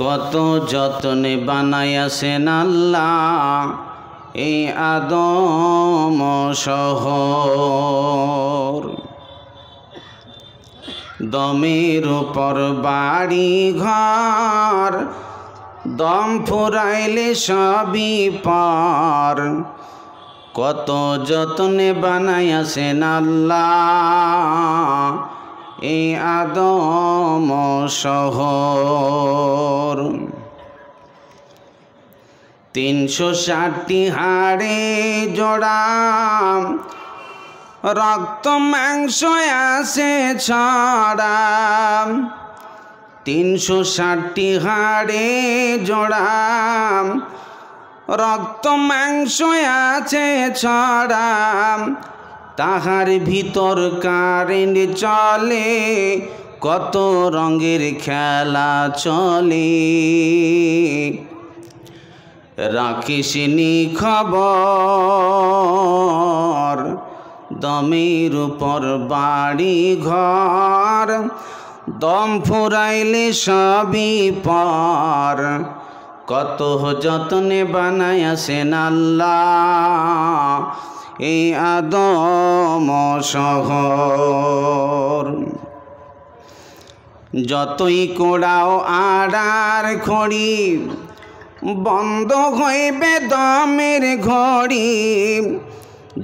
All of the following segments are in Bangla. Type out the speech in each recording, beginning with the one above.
কত যত্নে বানাইয়াছেন আল্লাহ এই আদম শহর। দমের উপর বাড়ি ঘর, দম ফুরাইলে সবই পার। কত যত্নে বানাইয়াছেন আল্লাহ এই আদম শহর। 360টি হাড়ে জোড়া, রক্ত মাংস আছে ছড়া। 360টি হাড়ে জোড়া, রক্ত মাংস আছে ছড়া। তাহার ভিতর কারেন্ট চলে, কত রঙের খেলা চলে। রাখিসনি খবর, দমের উপর বাড়ি ঘর। দম ফুরাইলে সবই পার। কত যত্নে বানাইয়াছেন আল্লাহ এই আদম শহর। যতই কোড়াও আড়ার খড়ি, বন্ধ হইবে দমের ঘড়ি।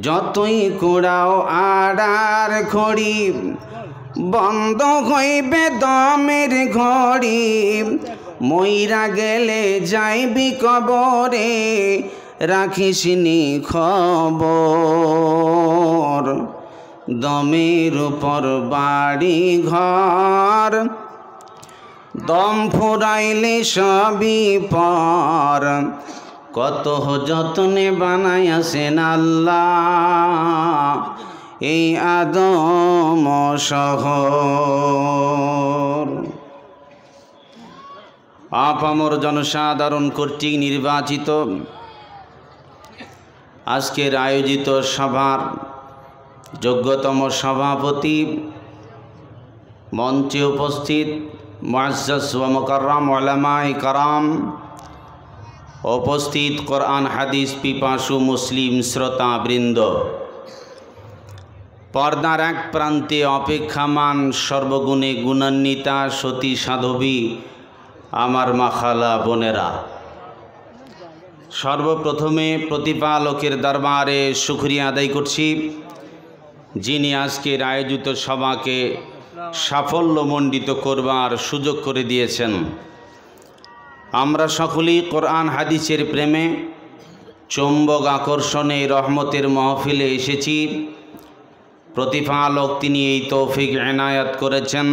যতই কোড়াও আড়ার খড়ি, বন্ধ হইবে দমের ঘড়ি। মইরা গেলে যাইবি কবরে, রাখিসনি খবর। দমের উপর বাড়ি ঘর, দম ফুরাইলে সবই পার। কত যত্নে বানাইয়াছেন আল্লাহ এই আদম শহর। আপামর জনসাধারণ কর্তৃক নির্বাচিত আজকের আয়োজিত সভার যোগ্যতম সভাপতি, মঞ্চে উপস্থিত মুআজ্জাজ ওয়া মুকাররম উলামায়ে কেরাম, উপস্থিত কোরআন হাদিস পিপাসু মুসলিম শ্রোতাবৃন্দ, পর্দার এক প্রান্তে অপেক্ষামান সর্বগুণে গুণান্বিতা সতী সাধবী আমার মাখালা বোনেরা, সর্বপ্রথমে প্রতিপালকের দরবারে শুকরিয়া আদায় করছি, যিনি আজকের আয়োজিত সভাকে সাফল্যমণ্ডিত করবার সুযোগ করে দিয়েছেন। আমরা সকলেই কোরআন হাদিসের প্রেমে চুম্বক আকর্ষণে রহমতের মাহফিলে এসেছি। প্রতিপালক তিনি এই তৌফিক এনায়াত করেছেন।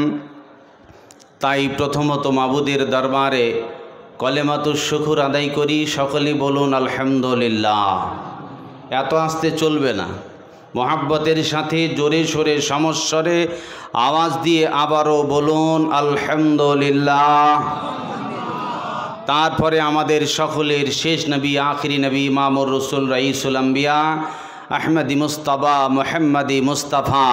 তাই প্রথমত মাবুদের দরবারে কলেমাতুশ শুকর আদায় করি। সকলেই বলুন আলহামদুলিল্লাহ। এত আস্তে চলবে না, মোহাব্বতের সাথে জোরে সোরে সমস্বরে আওয়াজ দিয়ে আবারও বলুন আলহামদুলিল্লাহ। তারপরে আমাদের সকলের শেষ নবী, আখিরি নবী, ইমামুর রসুল, রাইসুল আম্বিয়া, আহমদি মুস্তাফা, মুহাম্মদি মুস্তাফা,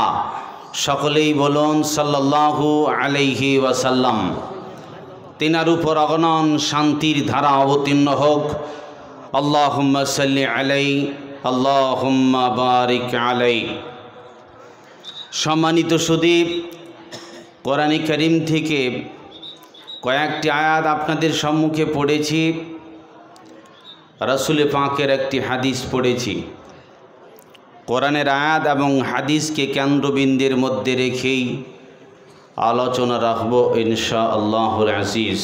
সকলেই বলুন সাল্লাল্লাহু আলাইহি ওয়াসাল্লাম। তিনার উপর অগণন শান্তির ধারা অবতীর্ণ হোক। আল্লাহুম্মা সাল্লি আলাইহি, আল্লাহুম্মা বারিক আলাইহি। সম্মানিত সুদীপ, কোরআনে কারীম থেকে কয়েকটি আয়াত আপনাদের সম্মুখে পড়েছি, রাসূল পাকের একটি হাদিস পড়েছি। কোরআনের আয়াত এবং হাদিসকে কেন্দ্রবিন্দুর মধ্যে রেখেই আলোচনা রাখব ইনশাআল্লাহুল আজিজ।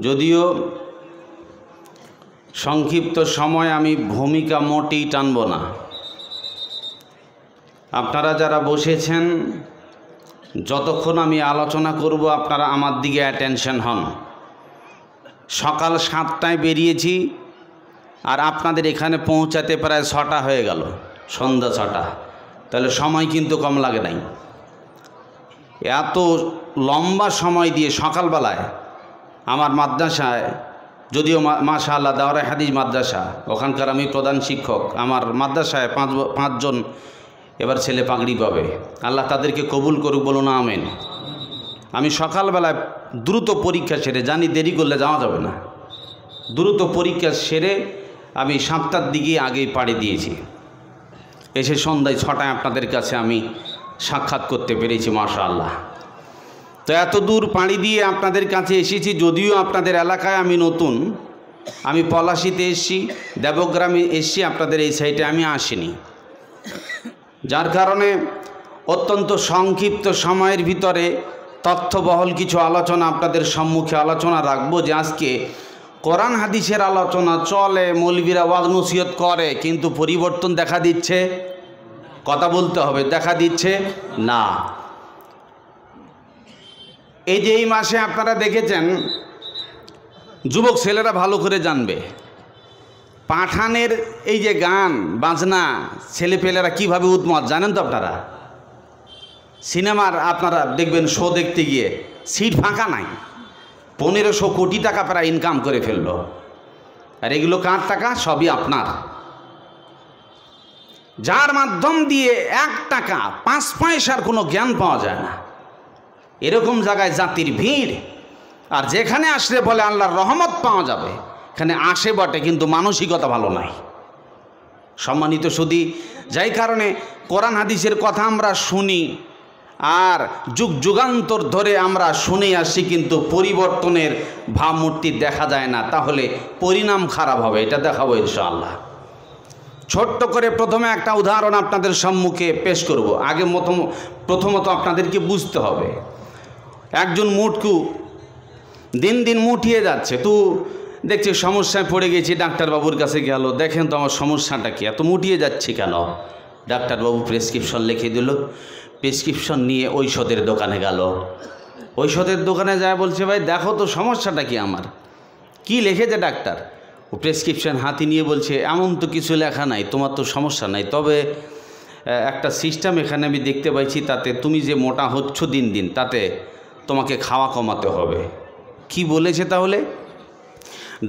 যদিও সংক্ষিপ্ত সময় আমি ভূমিকা মোটেই টানব না। আপনারা যারা বসেছেন, যতক্ষণ আমি আলোচনা করব আপনারা আমার দিকে অ্যাটেনশন হন। সকাল 7টায় বেরিয়েছি আর আপনাদের এখানে পৌঁছাতে প্রায় 6টা হয়ে গেল, সন্ধ্যা 6টা। তাহলে সময় কিন্তু কম লাগে নাই। এত লম্বা সময় দিয়ে সকালবেলায় আমার মাদ্রাসায়, যদিও মাশাআল্লাহ দাওরায়ে হাদিস মাদ্রাসা, ওখানকার আমি প্রধান শিক্ষক। আমার মাদ্রাসায় 5 জন এবার ছেলে পাগড়ি পাবে। আল্লাহ তাদেরকে কবুল করুক, বলুন আমিন। আমি সকালবেলায় দ্রুত পরীক্ষা সেরে, জানি দেরি করলে যাওয়া যাবে না, দ্রুত পরীক্ষা সেরে আমি 7টার দিকে আগেই পাড়ি দিয়েছি। এসে সন্ধ্যায় 6টায় আপনাদের কাছে আমি সাক্ষাৎ করতে পেরেছি, মাশাআল্লাহ। তো এত দূর পাড়ি দিয়ে আপনাদের কাছে এসেছি, যদিও আপনাদের এলাকায় আমি নতুন, আমি পলাশিতে এসেছি, দেবগ্রামে এসেছি, আপনাদের এই সাইডে আমি আসিনি, যার কারণে অত্যন্ত সংক্ষিপ্ত সময়ের ভিতরে তথ্যবহল কিছু আলোচনা আপনাদের সম্মুখে আলোচনা রাখবো। যে আজকে কোরআন হাদিসের আলোচনা চলে, মৌলবীরা ওয়াজ নসিহত করে, কিন্তু পরিবর্তন দেখা দিচ্ছে, কথা বলতে হবে, দেখা দিচ্ছে না। এই যে এই মাসে আপনারা দেখেছেন, যুবক ছেলেরা ভালো করে জানবে, পাঠানের এই যে গান বাজনা ছেলেপেলেরা কীভাবে উন্মাদ জানেন তো আপনারা। সিনেমার আপনারা দেখবেন শো দেখতে গিয়ে সিট ফাঁকা নাই, 1500 কোটি টাকা প্রায় ইনকাম করে ফেললো। আর এগুলো কার টাকা? সবই আপনার, যার মাধ্যম দিয়ে 1 টাকা 5 পয়সার কোনো জ্ঞান পাওয়া যায় না। এরকম জায়গায় জাতির ভিড়, আর যেখানে আসলে বলে আল্লাহর রহমত পাওয়া যাবে, এখানে আসে বটে, কিন্তু মানসিকতা ভালো নাই। সম্মানিত সুধী, যাই কারণে কোরআন হাদিসের কথা আমরা শুনি আর যুগ যুগান্তর ধরে আমরা শুনে আসছি, কিন্তু পরিবর্তনের ভাবমূর্তি দেখা যায় না, তাহলে পরিণাম খারাপ হবে, এটা দেখাবো ইনশাআল্লাহ। ছোট্ট করে প্রথমে একটা উদাহরণ আপনাদের সম্মুখে পেশ করব। আগে প্রথমত আপনাদেরকে বুঝতে হবে, একজন মুটকু দিন দিন মুটিয়ে যাচ্ছে, তো দেখছি সমস্যায় পড়ে গেছি, ডাক্তারবাবুর কাছে গেল, দেখেন তো আমার সমস্যাটা কি, এত মুটিয়ে যাচ্ছে কেন? ডাক্তারবাবু প্রেসক্রিপশন লিখে দিল, প্রেসক্রিপশন নিয়ে ঔষধের দোকানে গেল, ঔষধের দোকানে যায় বলছে, ভাই দেখো তো সমস্যাটা কি আমার, কি লিখেছে ডাক্তার? ও প্রেসক্রিপশন হাতে নিয়ে বলছে, এমন তো কিছু লেখা নাই, তোমার তো সমস্যা নাই, তবে একটা সিস্টেম এখানে আমি দেখতে পাইছি, তাতে তুমি যে মোটা হচ্ছ দিন দিন, তাতে তোমাকে খাওয়া কমাতে হবে। কি বলেছে তাহলে?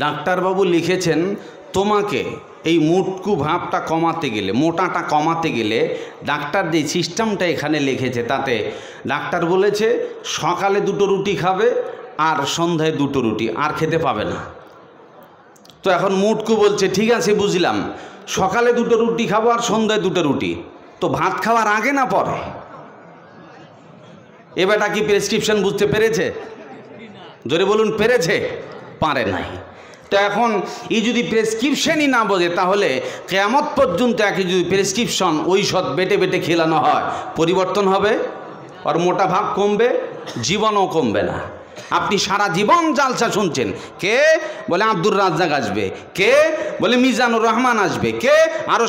ডাক্তারবাবু লিখেছেন, তোমাকে এই মুটকু ভাবটা কমাতে গেলে, মোটাটা কমাতে গেলে, ডাক্তার যে সিস্টেমটা এখানে লিখেছে, তাতে ডাক্তার বলেছে সকালে 2টো রুটি খাবে আর সন্ধ্যায় 2টো রুটি, আর খেতে পাবে না। তো এখন মুটকু বলছে, ঠিক আছে বুঝলাম, সকালে 2টো রুটি খাবো আর সন্ধ্যায় 2টো রুটি, তো ভাত খাওয়ার আগে না পরে? এবারটা কি প্রেসক্রিপশন বুঝতে পেরেছে? জোরে বলুন, পেরেছে? পারে নাই। তো এখন এই যদি প্রেসক্রিপশনই না বোঝে, তাহলে কিয়ামত পর্যন্ত একে যদি প্রেসক্রিপশন ঔষধ বেটে বেটে খেলানো হয়, পরিবর্তন হবে? আর মোটা ভাব কমবে, জীবনও কমবে না। আপনি সারা জীবন জালসা শুনছেন, কে বলে আব্দুর রাজ্জাক আসবে, কে বলে মিজানুর রহমান আসবে, কে আরও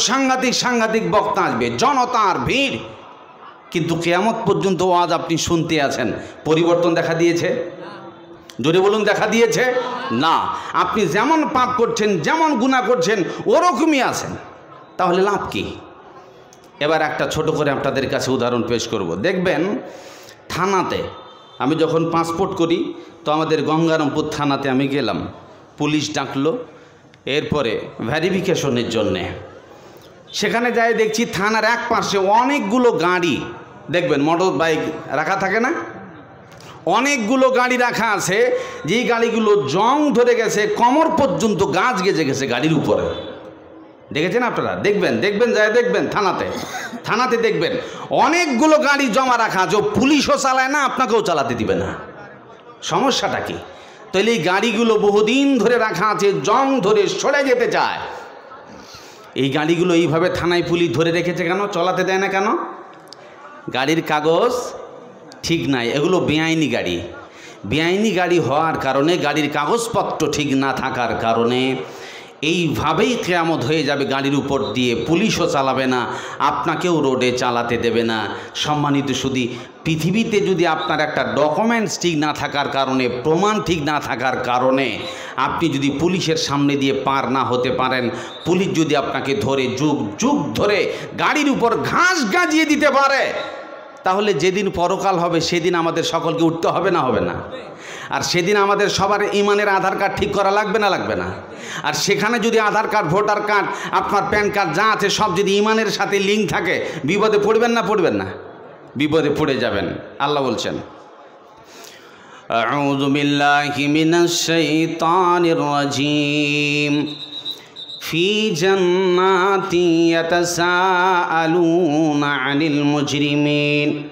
সাংঘাতিক বক্তা আসবে, জনতার ভিড়, কিন্তু কিয়ামত পর্যন্ত আজ আপনি শুনতে আছেন, পরিবর্তন দেখা দিয়েছে? জোরে বলুন, দেখা দিয়েছে না। আপনি যেমন পাপ করছেন, যেমন গুনাহ করছেন, ওরকমই আছেন, তাহলে লাভ কি? এবার একটা ছোট করে আপনাদের কাছে উদাহরণ পেশ করব। দেখবেন থানাতে আমি যখন পাসপোর্ট করি, তো আমাদের গঙ্গারামপুর থানাতে আমি গেলাম, পুলিশ ডাকলো, এরপরে ভেরিফিকেশনের জন্যে সেখানে যাই, দেখছি থানার এক পাশে অনেকগুলো গাড়ি, দেখবেন মোটর বাইক রাখা থাকে না, অনেকগুলো গাড়ি রাখা আছে, যেই গাড়িগুলো জং ধরে গেছে, কোমর পর্যন্ত গাছ গেজে গেছে গাড়ির উপরে। দেখেছেন আপনারা? দেখবেন যাই দেখবেন থানাতে দেখবেন অনেকগুলো গাড়ি জমা রাখা আছে, পুলিশও চালায় না, আপনাকেও চালাতে দিবে না। সমস্যাটা কি? তাহলে এই গাড়িগুলো বহুদিন ধরে রাখা আছে, জং ধরে সরে যেতে চায়, এই গাড়িগুলো এইভাবে থানায় পুলিশ ধরে রেখেছে কেন? চলাতে দেয় না কেন? গাড়ির কাগজ ঠিক নাই, এগুলো বেআইনি গাড়ি হওয়ার কারণে, গাড়ির কাগজপত্র ঠিক না থাকার কারণে এইভাবেই কিয়ামত হয়ে যাবে। গাড়ির উপর দিয়ে পুলিশও চালাবে না, আপনাকেও রোডে চালাতে দেবে না। সম্মানিত সুধী, পৃথিবীতে যদি আপনার একটা ডকুমেন্টস ঠিক না থাকার কারণে, প্রমাণ ঠিক না থাকার কারণে আপনি যদি পুলিশের সামনে দিয়ে পার না হতে পারেন, পুলিশ যদি আপনাকে ধরে যুগ ধরে গাড়ির উপর ঘাস গাজিয়ে দিতে পারে, তাহলে যেদিন পরকাল হবে সেদিন আমাদের সকলকে উঠতে হবে না? হবে না? আর সেদিন আমাদের সবার ইমানের আধার কার্ড ঠিক করা লাগবে না? আর সেখানে যদি আধার কার্ড, ভোটার কার্ড, আপনার প্যান কার্ড যা আছে সব যদি ইমানের সাথে লিঙ্ক থাকে, বিপদে পড়বেন না? বিপদে পড়ে যাবেন। আল্লাহ বলছেন, أعوذ بالله من الشيطان الرجيم في جنات يتساءلون عن المجرمين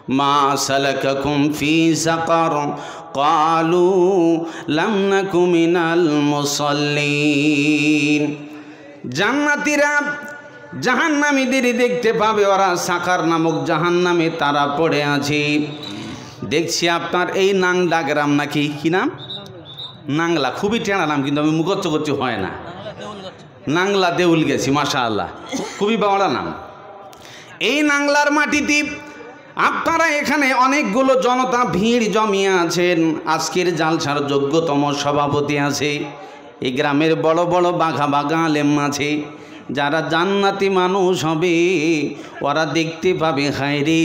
ما سلككم في سقر قالوا لم نك من المصلين জান্নাতীরা জাহান্নামীদের দেখতে পাবে, ওরা সাকার নামক জাহান্নামে তারা পড়ে আছে। দেখছি আপনার এই নাংলা গ্রাম নাকি, কি নাম? নাংলা, খুবই টেনা নাম, কিন্তু আমি মুখস্থ করছি হয় না। নাংলা দেউল গেছি, মাশাআল্লাহ, খুবই বড় নাম। এই নাংলার মাটিতে আপনারা এখানে অনেকগুলো জনতা ভিড় জমিয়ে আছেন। আজকের জালসার যোগ্যতম সভাপতি আছে, এই গ্রামের বড় বড় বাঘা বাঘা আলেম আছে। যারা জান্নাতি মানুষ হবে ওরা দেখতে পাবে, হায় রে,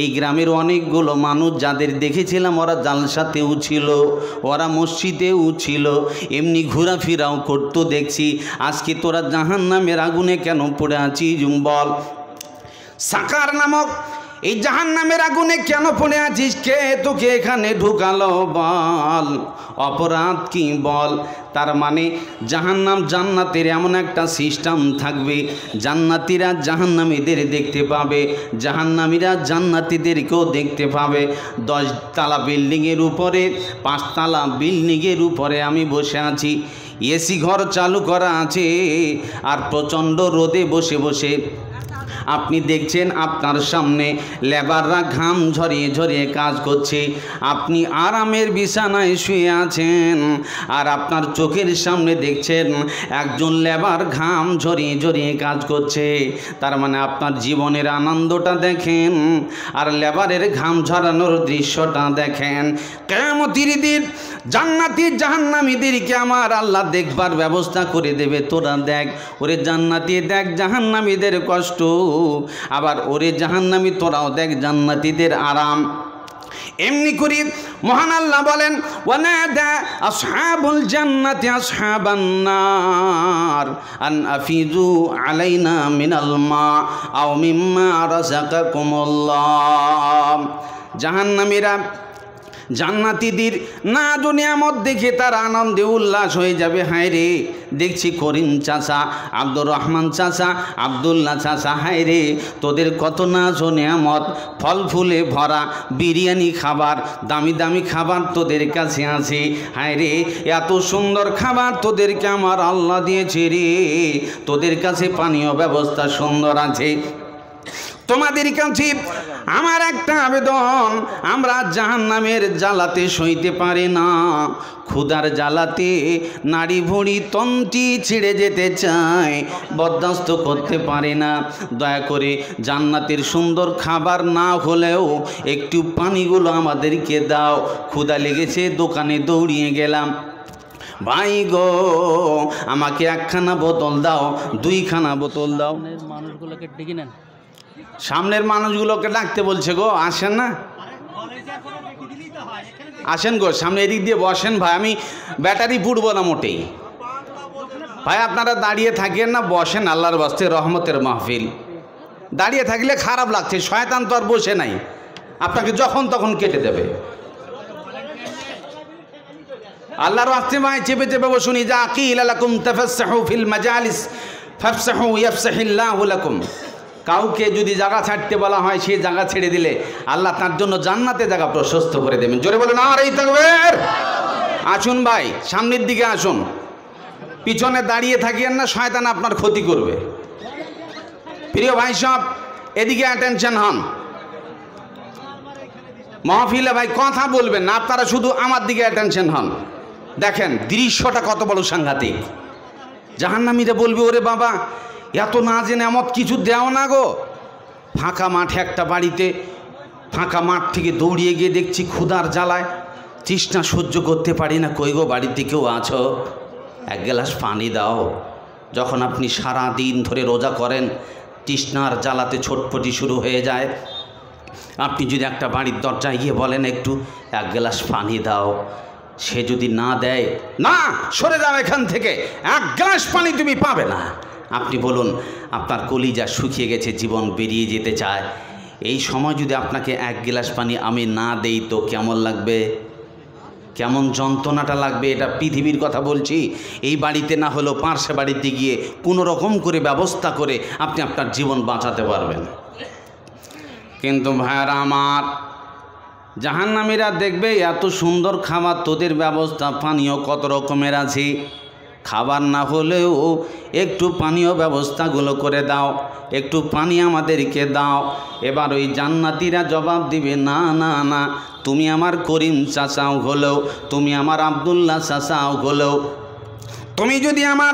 এই গ্রামের অনেকগুলো মানুষ যাদের দেখেছিলাম ওরা জালসাতেও ছিল, ওরা মসজিদেও ছিল, এমনি ঘোরাফেরাও করতো দেখছি। আজকে তোরা জাহান্নামের আগুনে কেন পড়ে আছিস বল? সাকার নামক এই জাহান্নামের আগুনে কেন পড়ে আছিস? কে তোকে এখানে ঢুকালো বল? অপরাধ কি বল? তার মানে জাহান্নাম জান্নাতের এমন একটা সিস্টেম থাকবে, জান্নাতীরা জাহান্নামীদের দেখতে পাবে, জাহান্নামীরা জান্নাতীদেরকেও দেখতে পাবে। 10 তলা বিল্ডিংয়ের উপরে, 5 তলা বিল্ডিংয়ের উপরে আমি বসে আছি, এসি ঘর চালু করা আছে, আর প্রচণ্ড রোদে বসে বসে আপনি দেখছেন আপনার সামনে লেবাররা ঘাম ঝরিয়ে ঝরিয়ে কাজ করছে, আপনি আরামের বিছানায় শুয়ে আছেন, আর আপনার চোখের সামনে দেখছেন একজন লেবার ঘাম ঝরিয়ে ঝরিয়ে কাজ করছে। তার মানে আপনার জীবনের আনন্দটা দেখেন আর লেবারের ঘাম ঝরানোর দৃশ্যটা দেখেন। কিয়ামতের দিন জান্নাতি জাহান্নামীদেরকে আমার আল্লাহ দেখবার ব্যবস্থা করে দেবে। তোরা দেখ, ওরে জান্নাতি দেখ জাহান্নামীদের কষ্ট, আবার ওরে জাহান্নামী তোরাও দেখ জান্নাতীদের আরাম। এমনি করি মহান আল্লাহ বলেন, ওয়ানাদা আসহাবুল জান্নাতি আসহাবান নার আন আফিজু আলাইনা মিনাল মা আও মিম্মা রাযাকাকুমুল্লাহ। জাহান্নামীরা জান্নাতীদের না দুনিয়ামত দেখে তার আনন্দে উল্লাস হয়ে যাবে। হায় রে, দেখছি করিম চাচা, আব্দুর রহমান চাচা, আবদুল্লাহ চাচা, হায় রে, তোদের কত নাজ ও নিয়ামত, ফল ফুলে ভরা বিরিয়ানি খাবার, দামি দামি খাবার তোদের কাছে আছে। হায় রে, এত সুন্দর খাবার তোদেরকে আমার আল্লাহ দিয়েছে রে, তোদের কাছে পানীয় ব্যবস্থা সুন্দর আছে। তোমাদের কাছে আমার একটা আবেদন, আমরা জাহান্নামের জ্বালাতে সইতে পারি না, ক্ষুধার জ্বালাতে নাড়ি ভুঁড়ি তন্টি ছিঁড়ে যেতে চায়, বরদাস্ত করতে পারি না। দয়া করে জান্নাতের সুন্দর খাবার না হলেও একটু পানিগুলো আমাদেরকে দাও, ক্ষুধা লেগেছে, দোকানে দৌড়িয়ে গেলাম, ভাই গো আমাকে 1খানা বোতল দাও, 2খানা বোতল দাও। মানুষগুলোকে ডেকে নেন, সামনের মানুষগুলোকে ডাকতে বলছে গো, আসেন না, আসেন গো সামনে, এদিক দিয়ে বসেন ভাই, আমি ব্যাটারি পুড়বো না মোটেই। ভাই আপনারা দাঁড়িয়ে থাকেন না, বসেন, আল্লাহর বাস্তে রহমতের মাহফিল। দাঁড়িয়ে থাকলে খারাপ লাগছে, শয়তান তো আর বসে নাই, আপনাকে যখন তখন কেটে দেবে। আল্লাহর বাস্তে ভাই চেপে চেপে বসুন। ইযা কিলা লাকুম তাফাসসাহু ফিল মাজালিস ফাফসাহু ইয়াফসাহিল্লাহু লাকুম। কাউকে যদি জায়গা ছাড়তে বলা হয়, সেই জায়গা ছেড়ে দিলে আল্লাহ তার জন্য জান্নাতে জায়গা প্রশস্ত করে দেবেন। জোরে বলুন নারে তাকবীর। আসুন ভাই, সামনের দিকে আসুন, পিছনে দাঁড়িয়ে থাকিয়েন না, শয়তান আপনার ক্ষতি করবে। প্রিয় ভাই সব এদিকে অ্যাটেনশন হন, মাহফিলে ভাই কথা বলবেন না, আপনারা শুধু আমার দিকে অ্যাটেনশন হন। দেখেন দৃশ্যটা কত বড় সাংঘাতিক। জাহান্নামীরা বলবে, ওরে বাবা এত না জেনে এমত কিছু দেও না গো। ফাঁকা মাঠে একটা বাড়িতে, ফাঁকা মাঠ থেকে দৌড়িয়ে গিয়ে দেখছি ক্ষুধার জ্বালায় তৃষ্ণা সহ্য করতে পারি না, কই গো বাড়িতে কেউ আছো, 1 গ্লাস পানি দাও। যখন আপনি সারা দিন ধরে রোজা করেন, তৃষ্ণার জ্বালাতে ছটফটি শুরু হয়ে যায়, আপনি যদি একটা বাড়ির দরজায় গিয়ে বলেন একটু 1 গ্লাস পানি দাও, সে যদি না দেয়, না সরে যাও এখান থেকে, 1 গ্লাস পানি তুমি পাবে না। আপনি বলুন, আপনার কলিজা শুকিয়ে গেছে, জীবন বেরিয়ে যেতে চায়, এই সময় যদি আপনাকে এক গ্লাস পানি আমি না দেই তো কেমন লাগবে, কেমন যন্ত্রণাটা লাগবে? এটা পৃথিবীর কথা বলছি। এই বাড়িতে না হলেও পার্শ্ব বাড়িতে গিয়ে কোনো রকম করে ব্যবস্থা করে আপনি আপনার জীবন বাঁচাতে পারবেন। কিন্তু ভাইয়ারা আমার, জাহান্নামীরা দেখবে এত সুন্দর খাবার, তোদের ব্যবস্থা পানীয় কত রকমের আছে, খাবার না হলেও একটু পানীয় ব্যবস্থাগুলো করে দাও, একটু পানি আমাদেরকে দাও। এবার ওই জান্নাতীরা জবাব দিবে, না না না, তুমি আমার করিম চাচাও হলেও, তুমি আমার আব্দুল্লাহ চাচাও হলেও, তুমি যদি আমার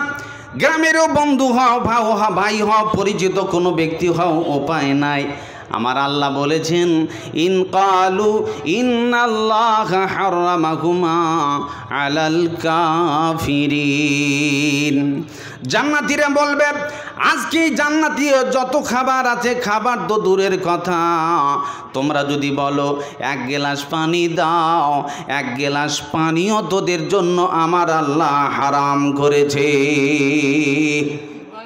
গ্রামেরও বন্ধু হও, ভাই হও, পরিচিত কোনো ব্যক্তি হও, উপায় নাই। আমার আল্লাহ বলেছেন, ইন কালু ইন্নাল্লাহা হারামাকুমা আলাল কাফিরিন। জান্নাতীরা বলবে, আজকে জান্নাতি যত খাবার আছে, খাবার তো দূরের কথা, তোমরা যদি বলো এক গ্লাস পানি দাও, এক গ্লাস পানিও তোদের জন্য আমার আল্লাহ হারাম করেছে।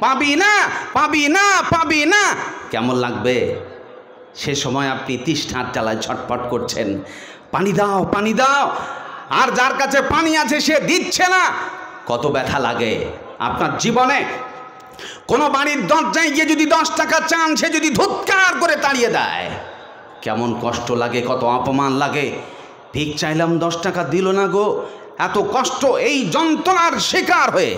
পাবি না, পাবি না, পাবি না। কেমন লাগবে? সে সময় আপনি তৃষ্ণার জ্বালায় ছটফট করছেন, পানি দাও, পানি দাও, আর যার কাছে পানি আছে সে দিচ্ছে না। কত ব্যথা লাগে আপনার জীবনে। কোনো বাড়ির দরজায় গিয়ে যদি 10 টাকা চান, সে যদি ধুৎকার করে তাড়িয়ে দেয়, কেমন কষ্ট লাগে, কত অপমান লাগে। ভিক চাইলাম 10 টাকা দিল না গো, এত কষ্ট। এই যন্ত্রণার শিকার হয়ে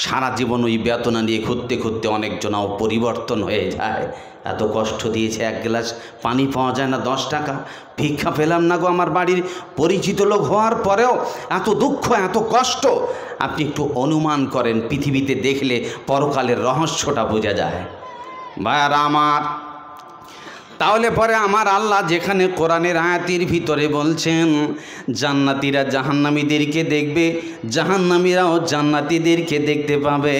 সারা জীবন ওই বেদনা নিয়ে খুঁজতে খুঁজতে অনেকজনাও পরিবর্তন হয়ে যায়। এত কষ্ট দিয়েছে, এক গ্লাস পানি পাওয়া যায় না, 10 টাকা ভিক্ষা পেলাম না গো, আমার বাড়ির পরিচিত লোক হওয়ার পরেও এত দুঃখ, এত কষ্ট। আপনি একটু অনুমান করেন, পৃথিবীতে দেখলে পরকালের রহস্যটা বোঝা যায়। ভাইয়ারা আমার, তাহলে পরে আমার আল্লাহ যেখানে কোরআনের আয়াতের ভিতরে বলছেন জান্নাতীরা জাহান্নামীদেরকে দেখবে, জাহান্নামীরাও জান্নাতীদেরকে দেখতে পাবে।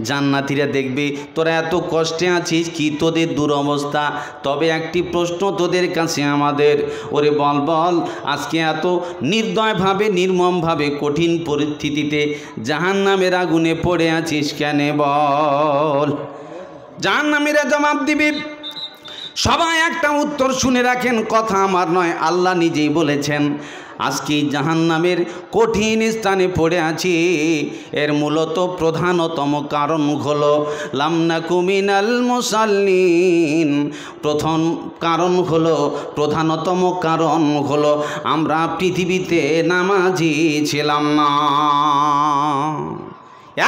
জান্নাতীরা দেখবে, তোরা এত কষ্টে আছিস, কি তোদের দুরবস্থা। তবে একটি প্রশ্ন তোদের কাছে আমাদের, ওরে বল বল, আজকে এত নির্দয়ভাবে, নির্মমভাবে, কঠিন পরিস্থিতিতে জাহান্নামের আগুনে পড়ে আছিস কেন বল? জাহান্নামীরা জবাব দিবে, সবাই একটা উত্তর শুনে রাখেন, কথা আমার নয়, আল্লাহ নিজেই বলেছেন, আজকে জাহান্নামের কঠিন স্থানে পড়ে আছি। এর মূলত প্রধানতম কারণ হলো লাম নাকু মিনাল মুসাল্লিন। প্রথম কারণ হলো, প্রধানতম কারণ হলো আমরা পৃথিবীতে নামাজি ছিলাম না।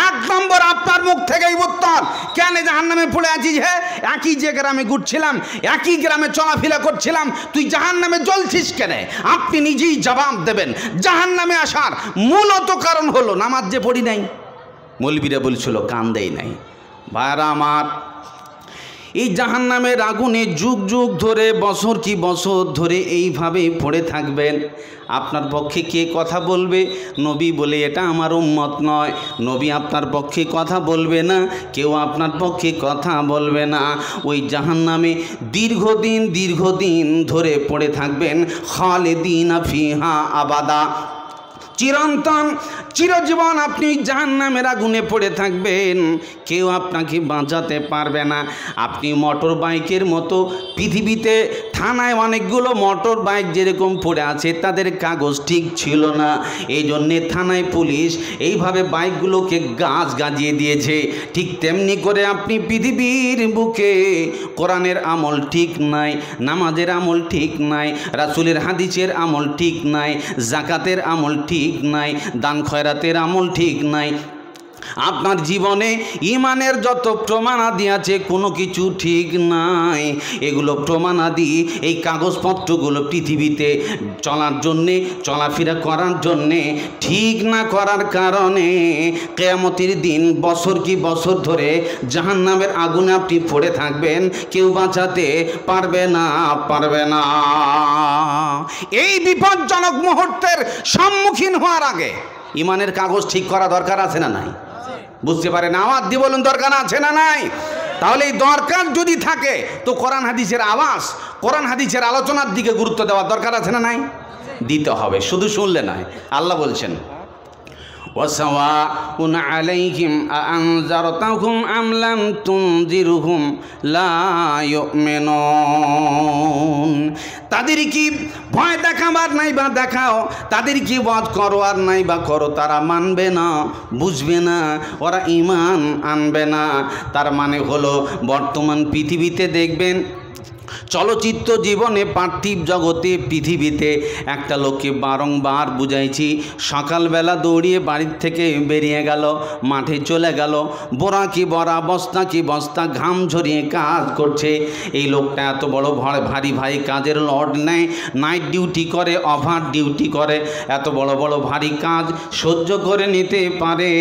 1 নম্বর আপনার মুখ থেকেই উত্তর, কেন জাহান্নামে পড়ে আছিস? হ্যাঁ, একই যে গ্রামে ঘুরছিলাম, একই গ্রামে চলাফেরা করছিলাম, তুই জাহান্নামে জ্বলছিস কেন? আপনি নিজেই জবাব দেবেন। জাহান্নামে আসার মূলত কারণ হলো নামাজ যে পড়ি নাই। মৌলবীরা বলছিল কান দেই নাই। ভাইরা আমার, এই জাহান্নামের আগুনে যুগ যুগ ধরে, বছর কি বছর ধরে এইভাবে পড়ে থাকবেন। আপনার পক্ষে কে কথা বলবে? নবী বলে এটা আমার উম্মত নয়, নবী আপনার পক্ষে কথা বলবে না, কেউ আপনার পক্ষে কথা বলবে না। ওই জাহান্নামে দীর্ঘদিন ধরে পড়ে থাকবেন। খালিদিনা ফিহা আবাদা, চিরন্তন, চিরজীবন আপনি জাহান্নামের আগুনে পড়ে থাকবেন, কেউ আপনাকে বাঁচাতে পারবে না। আপনি মোটর বাইকের মতো, পৃথিবীতে থানায় অনেকগুলো মোটর বাইক যেরকম পড়ে আছে, তাদের কাগজ ঠিক ছিল না, এই জন্যে থানায় পুলিশ এইভাবে বাইকগুলোকে গাছ গাজিয়ে দিয়েছে। ঠিক তেমনি করে আপনি পৃথিবীর বুকে কোরআনের আমল ঠিক নাই, নামাজের আমল ঠিক নাই, রাসূলের হাদিসের আমল ঠিক নাই, জাকাতের আমল ঠিক নাই, দান খয়রাতের আমল ঠিক নাই। আপনার জীবনে ইমানের যত প্রমাণাদি আছে কোনো কিছু ঠিক নাই। এগুলো প্রমাণাদি, এই কাগজপত্রগুলো পৃথিবীতে চলার জন্যে, চলাফেরা করার জন্যে ঠিক না করার কারণে কিয়ামতের দিন বছর কি বছর ধরে জাহান্নামের আগুনে আপনি পড়ে থাকবেন, কেউ বাঁচাতে পারবে না, পারবে না। এই বিপজ্জনক মুহূর্তের সম্মুখীন হওয়ার আগে ইমানের কাগজ ঠিক করা দরকার আছে না নাই? বুঝতে পারেন? আওয়াজ দিয়ে বলুন, দরকার আছে না নাই? তাহলে এই দরকার যদি থাকে তো কোরআন হাদিসের আওয়াজ, কোরআন হাদিসের আলোচনার দিকে গুরুত্ব দেওয়ার দরকার আছে না নাই? দিতে হবে, শুধু শুনলে নয়। আল্লাহ বলছেন, ওয়াসাওয়াউন আলাইহিম আনজারতাহুম আম লাম তুনজিরহুম লা ইউমিনুন। তাদের কি ভয় দেখাবার নাই বা দেখাও, তাদের কি বধ করো আর নাই বা করো, তারা মানবে না, বুঝবে না, ওরা ঈমান আনবে না। তার মানে হলো বর্তমান পৃথিবীতে দেখবেন, চলচ্চিত্র জীবনে, পার্থিব জগতে, পৃথিবীতে একটা লোককে বারংবার বুঝাইছি, সকালবেলা দৌড়িয়ে বাড়ির থেকে বেরিয়ে গেল, মাঠে চলে গেল, বোরা কি বরা, বস্তা কি বস্তা, ঘাম ঝরিয়ে কাজ করছে। এই লোকটা এত বড় ভারী ভারী কাজের লোড নেয়, নাইট ডিউটি করে, ওভার ডিউটি করে, এত বড় বড় ভারী কাজ সহ্য করে নিতে পারে।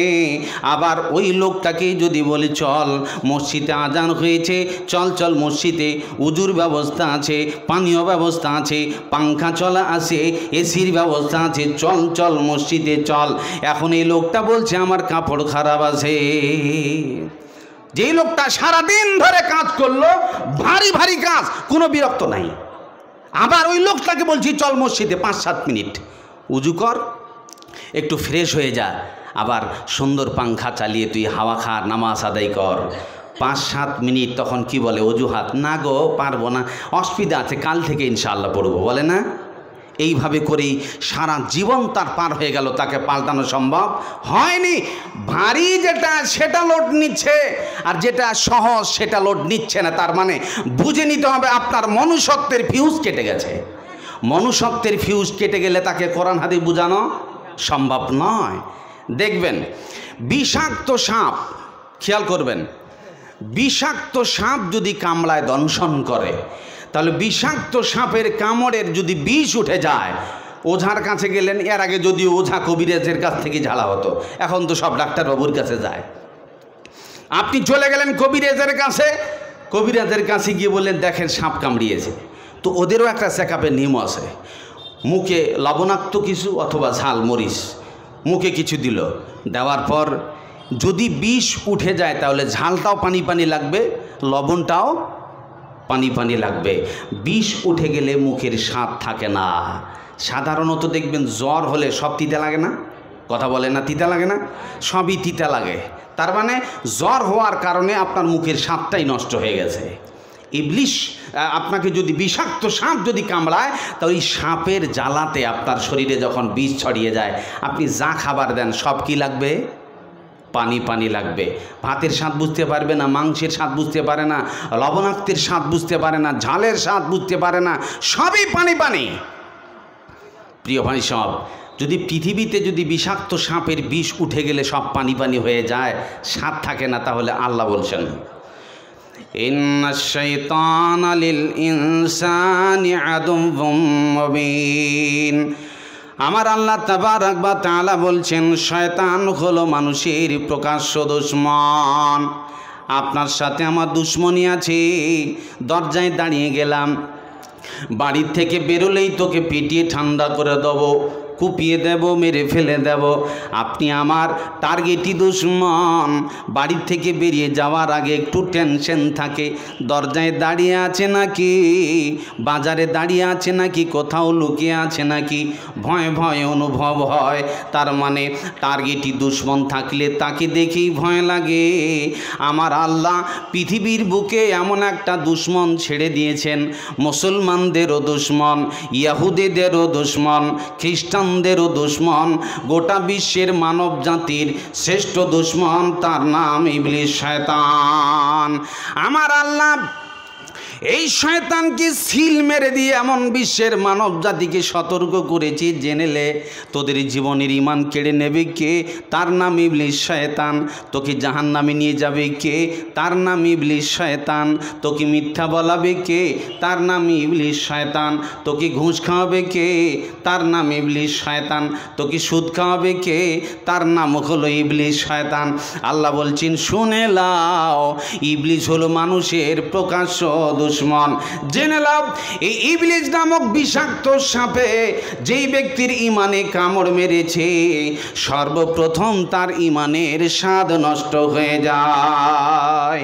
আবার ওই লোকটাকে যদি বলি চল মসজিদে আজান হয়েছে, চল চল মসজিদে, উজুর ব্যবস্থা আছে, পানীয় ব্যবস্থা আছে, পাংখা চলা আছে, এসির ব্যবস্থা আছে, চল চল মসজিদে চল। এখন এই লোকটা বলছে আমার কাপড় খারাপ আছে। যেই লোকটা সারাদিন ধরে কাজ করলো, ভারী ভারী কাজ, কোনো বিরক্ত নাই, আবার ওই লোকটাকে বলছি চল মসজিদে 5-7 মিনিট উজু কর, একটু ফ্রেশ হয়ে যা, আবার সুন্দর পাংখা চালিয়ে তুই হাওয়া খা, নামাজ আদায় কর। 5-7 মিনিট তখন কি বলে? অজুহাত, না গো পারবো না, অসুবিধা আছে, কাল থেকে ইনশাআল্লাহ পড়বো, বলে না? এইভাবে করেই সারা জীবন তার পার হয়ে গেল, তাকে পাল্টানো সম্ভব হয়নি। ভারী যেটা সেটা লোড নিচ্ছে, আর যেটা সহজ সেটা লোড নিচ্ছে না। তার মানে বুঝে নিতে হবে আপনার মনুষ্যত্বের ফিউজ কেটে গেছে। মনুষ্যত্বের ফিউজ কেটে গেলে তাকে কোরআন হাদিস বোঝানো সম্ভব নয়। দেখবেন বিষাক্ত সাপ, খেয়াল করবেন, বিষাক্ত সাপ যদি কামড়ায় দংশন করে, তাহলে বিষাক্ত সাপের কামড়ের যদি বিষ উঠে যায়, ওঝার কাছে গেলেন, এর আগে যদি ওঝা কবিরাজের কাছ থেকে ঝাড়া হতো, এখন তো সব ডাক্তারবাবুর কাছে যায়। আপনি চলে গেলেন কবিরাজের কাছে, কবিরাজের কাছে গিয়ে বললেন দেখেন সাপ কামড়িয়েছে, তো ওদেরও একটা চেকআপের নিয়ম আছে। মুখে লবণাক্ত কিছু অথবা ঝাল মরিচ মুখে কিছু দিল, দেওয়ার পর যদি বিষ উঠে যায় তাহলে ঝালটাও পানি পানি লাগবে, লবণটাও পানি পানি লাগবে। বিষ উঠে গেলে মুখের স্বাদ থাকে না। সাধারণত দেখবেন জ্বর হলে সব তিতা লাগে না, কথা বলে না, তিতা লাগে না, সবই তিতা লাগে। তার মানে জ্বর হওয়ার কারণে আপনার মুখের স্বাদটাই নষ্ট হয়ে গেছে। ইবলিশ আপনাকে যদি বিষাক্ত সাপ যদি কামড়ায়, তা ওই সাপের জ্বালাতে আপনার শরীরে যখন বিষ ছড়িয়ে যায়, আপনি যা খাবার দেন সব কি লাগবে? পানি পানি লাগবে। ভাতের স্বাদ বুঝতে পারবে না, মাংসের স্বাদ বুঝতে পারে না, লবণাক্তের স্বাদ বুঝতে পারে না, ঝালের স্বাদ বুঝতে পারে না, সবই পানি পানি। প্রিয় ভাই সব, যদি পৃথিবীতে যদি বিষাক্ত সাপের বিষ উঠে গেলে সব পানি পানি হয়ে যায়, স্বাদ থাকে না, তাহলে আল্লাহ বলছেন ইন্নাশ শাইতানা লিল ইনসানি আদুউম মুবিন। আমার আল্লাহ তাবারাক ওয়া তাআলা বলছেন শয়তান হলো মানুষের প্রকাশ্য দুশমন। আপনার সাথে আমার দুশমনি আছে। দরজায় দাঁড়িয়ে গেলাম, বাড়ির থেকে বেরোলেই তোকে পিটিয়ে ঠান্ডা করে দেবো, কুপিয়ে দেব, মেরে ফেলে দেব। আপনি আমার টার্গেটই দুশমন। বাড়ির থেকে বেরিয়ে যাওয়ার আগে একটু টেনশন থাকে, দরজায় দাঁড়িয়ে আছে নাকি, বাজারে দাঁড়িয়ে আছে নাকি, কোথাও লুকিয়ে আছে নাকি, ভয় ভয় অনুভব হয়। তার মানে টার্গেটই দুশমন থাকলে তাকে দেখেই ভয় লাগে। আমার আল্লাহ পৃথিবীর বুকে এমন একটা দুশমন ছেড়ে দিয়েছেন, মুসলমানদেরও দুশমন, ইয়াহুদিদেরও দুশমন, খ্রিস্টানদেরও দুশমন, গোটা বিশ্বের মানব জাতির শ্রেষ্ঠ দুশমন, তার নাম ইবলিস শয়তান। আমার আল্লাহ এই শয়তানকে সিল মেরে দিয়ে এমন বিশ্বের মানব জাতিকে সতর্ক করেছি, জেনেলে তোদের জীবনের ঈমান কেড়ে নেবে কে? তার নাম ইবলিস শয়তান। তোকে জাহান্নামে নিয়ে যাবে কে? তার নাম ইবলিস শয়তান। তোকে মিথ্যা বলাবে কে? তার নাম ইবলিস শয়তান। তোকে ঘুষ খাওয়াবে কে? তার নাম ইবলিস শয়তান। তোকে সুদ খাওয়াবে কে? তার নাম হলো ইবলিস শয়তান। আল্লাহ বলছেন শুনে লাও, ইবলিস হলো মানুষের প্রকাশ্য দুশ্মন। জেনে লাভ, এই ইবলিস নামক বিষাক্ত সাপে যেই ব্যক্তির ইমানে কামড় মেরেছে, সর্বপ্রথম তার ইমানের স্বাদ নষ্ট হয়ে যায়।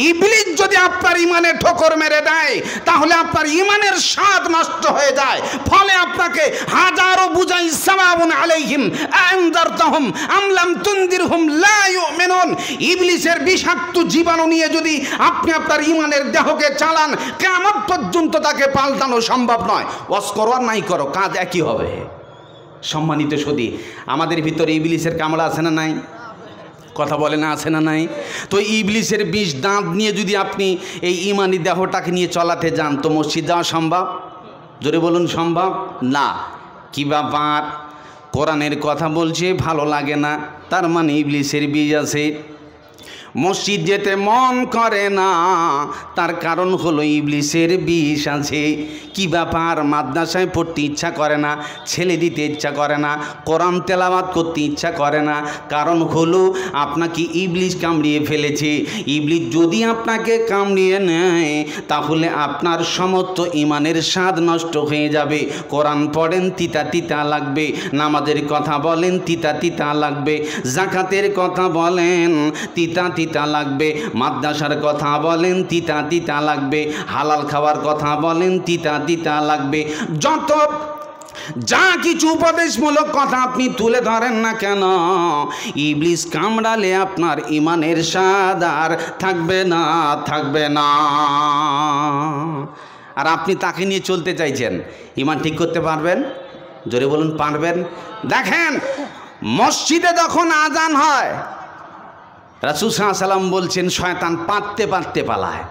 ইবলিস যদি আপনার ইমানে ঠোকর মেরে দেয়, তাহলে আপনার ইমানের স্বাদ নষ্ট হয়ে যায়। ফলে আপনাকে হাজারো বুঝাই সাওয়াউন আলাইহিম আনজারতাহুম আম লাম তুনদিরহুম লা ইউমিনুন। ইবলিসের বিষাক্ত জীবাণু নিয়ে যদি আপনি আপনার ইমানের দেহকে চালান, কিয়ামত পর্যন্ত তাকে পাল্টানো সম্ভব নয়। ওয়াজ করো আর নাই করো, কাজ একই হবে। সম্মানিত সুধী, আমাদের ভিতরে ইবলিসের কামড়া আছে না নাই? কথা বলে না, আছে না নাই? তো ইবলিসের বিষ দাঁত নিয়ে যদি আপনি এই ইমানি দেহটাকে নিয়ে চলাতে যান, তো মসজিদ যাওয়া সম্ভব? জোরে বলুন, সম্ভব না। কি ব্যাপার? কোরআনের কথা বলছে, ভালো লাগে না, তার মানে ইবলিসের বীজ আছে। মসজিদ যেতে মন করে না, তার কারণ হলো ইবলিসের বিষ আছে। কি ব্যাপার? মাদ্রাসায় পড়তে ইচ্ছা করে না, ছেলে দিতে ইচ্ছা করে না, কোরআন তেলাওয়াত করতে ইচ্ছা করে না, কারণ হলো আপনাকে ইবলিস কামড়িয়ে ফেলেছে। ইবলিস যদি আপনাকে কামড়িয়ে নেয়, তাহলে আপনার সমস্ত ইমানের স্বাদ নষ্ট হয়ে যাবে। কোরআন পড়েন, তিতা তিতা লাগবে। নামাজের কথা বলেন, তিতা তিতা লাগবে। যাকাতের কথা বলেন, তিতা তিতা লাগবে। মাদ্রাসার কথা বলেন, তিতা তিতা লাগবে। হালাল খাওয়ার কথা বলেন, তিতা তিতা লাগবে। যত যা কিছু উপদেশমূলক কথা আপনি তুলে ধরেন না কেন, ইবলিস কামড়ালে আপনার ইমানের স্বাদ আর থাকবে না, থাকবে না। আর আপনি তাকে নিয়ে চলতে চাইছেন, ইমান ঠিক করতে পারবেন? জোরে বলুন, পারবেন? দেখেন, মসজিদে যখন আজান হয়, রাসূল সাল্লাল্লাহু আলাইহি ওয়াসাল্লাম বলছেন, শয়তান পাততে পাততে পালায়।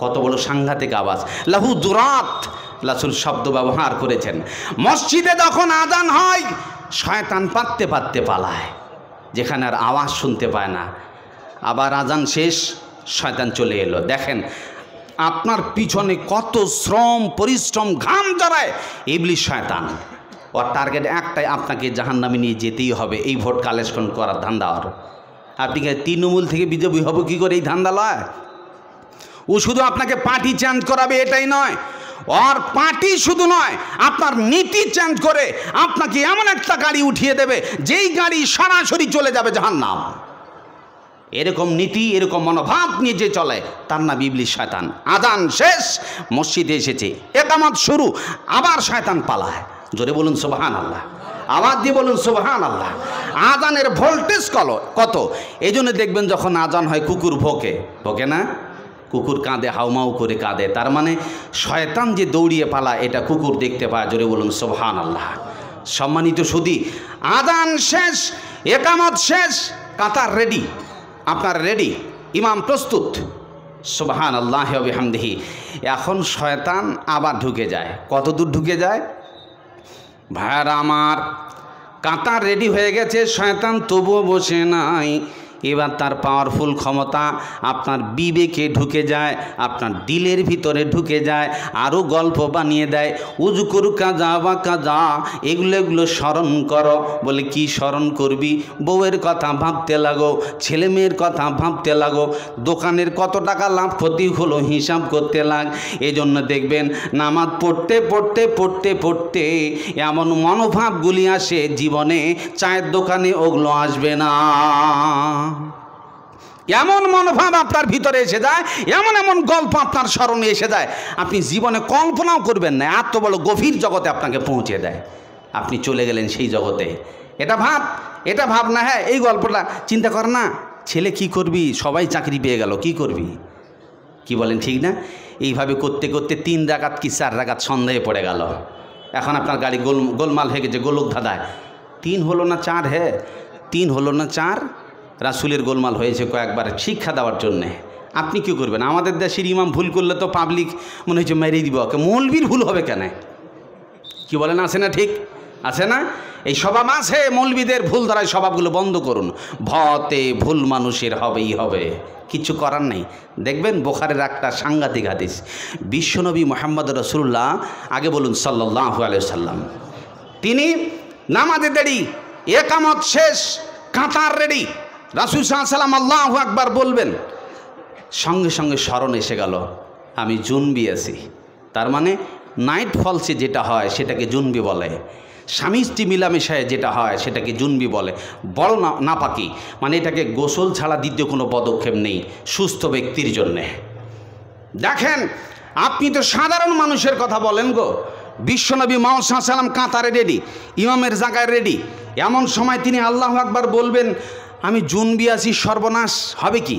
কত বড় সাংঘাতিক আওয়াজ! লাহু দুরাত, রাসূল শব্দ ব্যবহার করেছেন। মসজিদে যখন আজান হয়, শয়তান পাততে পাততে পালায়, যেখানে আর আওয়াজ শুনতে পায় না। আবার আজান শেষ, শয়তান চলে এলো। দেখেন আপনার পিছনে কত শ্রম, পরিশ্রম, ঘাম জড়ায় ইবলিস শয়তান। ওর টার্গেট একটাই, আপনাকে জাহান্নামে নিয়ে যেতেই হবে। এই ভোট কালেকশন করার ধান্দা ওর। আপনি তৃণমূল থেকে বিজেপি হবো কী করে? এই ধান্দা লয়। ও শুধু আপনাকে পার্টি চেঞ্জ করাবে এটাই নয়, ওর পার্টি শুধু নয়, আপনার নীতি চেঞ্জ করে আপনাকে এমন একটা গাড়ি উঠিয়ে দেবে, যেই গাড়ি সরাসরি চলে যাবে জাহান্নাম। এরকম নীতি, এরকম মনোভাব নিয়ে যে চলে, তার নাম ইবলিস শয়তান। আজান শেষ, মসজিদে এসেছে, ইকামত শুরু, আবার শয়তান পালায়। জোরে বলুন সুবহানাল্লাহ, আওয়াজ দিয়ে বলুন সুবহানাল্লাহ। আজানের ভোল্টেজ কত! এই জন্য দেখবেন যখন আজান হয়, কুকুর ভোকে, ভোকে না? কুকুর কাঁদে, হাউমাউ করে কাঁদে। তার মানে শয়তান যে দৌড়িয়ে পালায়, এটা কুকুর দেখতে পায়। জোরে বলুন সুবহানাল্লাহ। সম্মানিত সুধী, আজান শেষ, ইকামত শেষ, কাতার রেডি, আপনার রেডি, ইমাম প্রস্তুত। সুবহানাল্লাহি ওয়া বিহামদিহি। এখন শয়তান আবার ঢুকে যায়। কত দূর ঢুকে যায়? ভাইরা আমার, কাতার রেডি হয়ে গেছে, শয়তান তবুও বসে নাই। এবার তার পাওয়ারফুল ক্ষমতা আপনার বিবেকে ঢুকে যায়, আপনার দিলের ভিতরে ঢুকে যায়, আরও গল্প বানিয়ে দেয়। উযকুর কাজা বা কাজা, এগুলো স্মরণ করো। বলে কি স্মরণ করবি? বউয়ের কথা ভাবতে লাগো, ছেলে মেয়ের কথা ভাবতে লাগো, দোকানের কত টাকা লাভ ক্ষতি হলো হিসাব করতে লাগ। এজন্য দেখবেন নামাজ পড়তে পড়তে পড়তে পড়তে এমন মনোভাবগুলি আসে, জীবনে চায়ের দোকানে ওগুলো আসবে না। এমন মনোভাব আপনার ভিতরে এসে যায়, এমন এমন গল্প আপনার স্মরণে এসে যায়, আপনি জীবনে কল্পনাও করবেন না। এত বড় গভীর জগতে আপনাকে পৌঁছে দেয়, আপনি চলে গেলেন সেই জগতে। এটা ভাব না। হ্যাঁ, এই গল্পটা চিন্তা কর না। ছেলে কি করবি? সবাই চাকরি পেয়ে গেল, কি করবি? কি বলেন, ঠিক না? এইভাবে করতে করতে 3 রাকাত কি 4 রাকাত সন্দেহে পড়ে গেল। এখন আপনার গাড়ি গোলমাল হয়ে গেছে, গোলক ধাঁধায়। 3 হলো না 4? হ্যাঁ, 3 হলো না 4? রাসূলের গোলমাল হয়েছে কয়েকবার শিক্ষা দেওয়ার জন্যে। আপনি কি করবেন? আমাদের দেশের ইমাম ভুল করলে তো পাবলিক মনে হচ্ছে মেরে দিব। মৌলবীর ভুল হবে কেন? কি বলেন, আছে না? ঠিক আছে না? এই স্বভাব আছে মৌলবীদের, ভুল দ্বারাই স্বভাবগুলো বন্ধ করুন। ভতে ভুল মানুষের হবেই হবে, কিছু করার নেই। দেখবেন বুখারীর একটা সাংঘাতিক হাদিস, বিশ্বনবী মুহাম্মদ রাসূলুল্লাহ, আগে বলুন সাল্লাল্লাহু আলাইহি ওয়াসাল্লাম, তিনি নামাজে দেরি, ইকামত শেষ, কাতার রেডি, রাসূল সাল্লাল্লাহু আলাইহি ওয়াসাল্লাম আল্লাহু আকবার বলবেন, সঙ্গে সঙ্গে স্মরণ এসে গেল, আমি জুনবি আছি। তার মানে নাইট ফলসে যেটা হয় সেটাকে জুনবি বলে, স্বামী স্ত্রী মিলামেশায় যেটা হয় সেটাকে জুনবি বলে। বড় নাপাকি মানে এটাকে গোসল ছাড়া দ্বিতীয় কোনো পদক্ষেপ নেই সুস্থ ব্যক্তির জন্যে। দেখেন আপনি তো সাধারণ মানুষের কথা বলেন গো, বিশ্বনবী মুহাম্মদ সাল্লাল্লাহু আলাইহি ওয়াসাল্লাম কাতারে রেডি, ইমামের জায়গায় রেডি, এমন সময় তিনি আল্লাহু আকবার বলবেন আমি জুনবি আছি, সর্বনাশ হবে কি?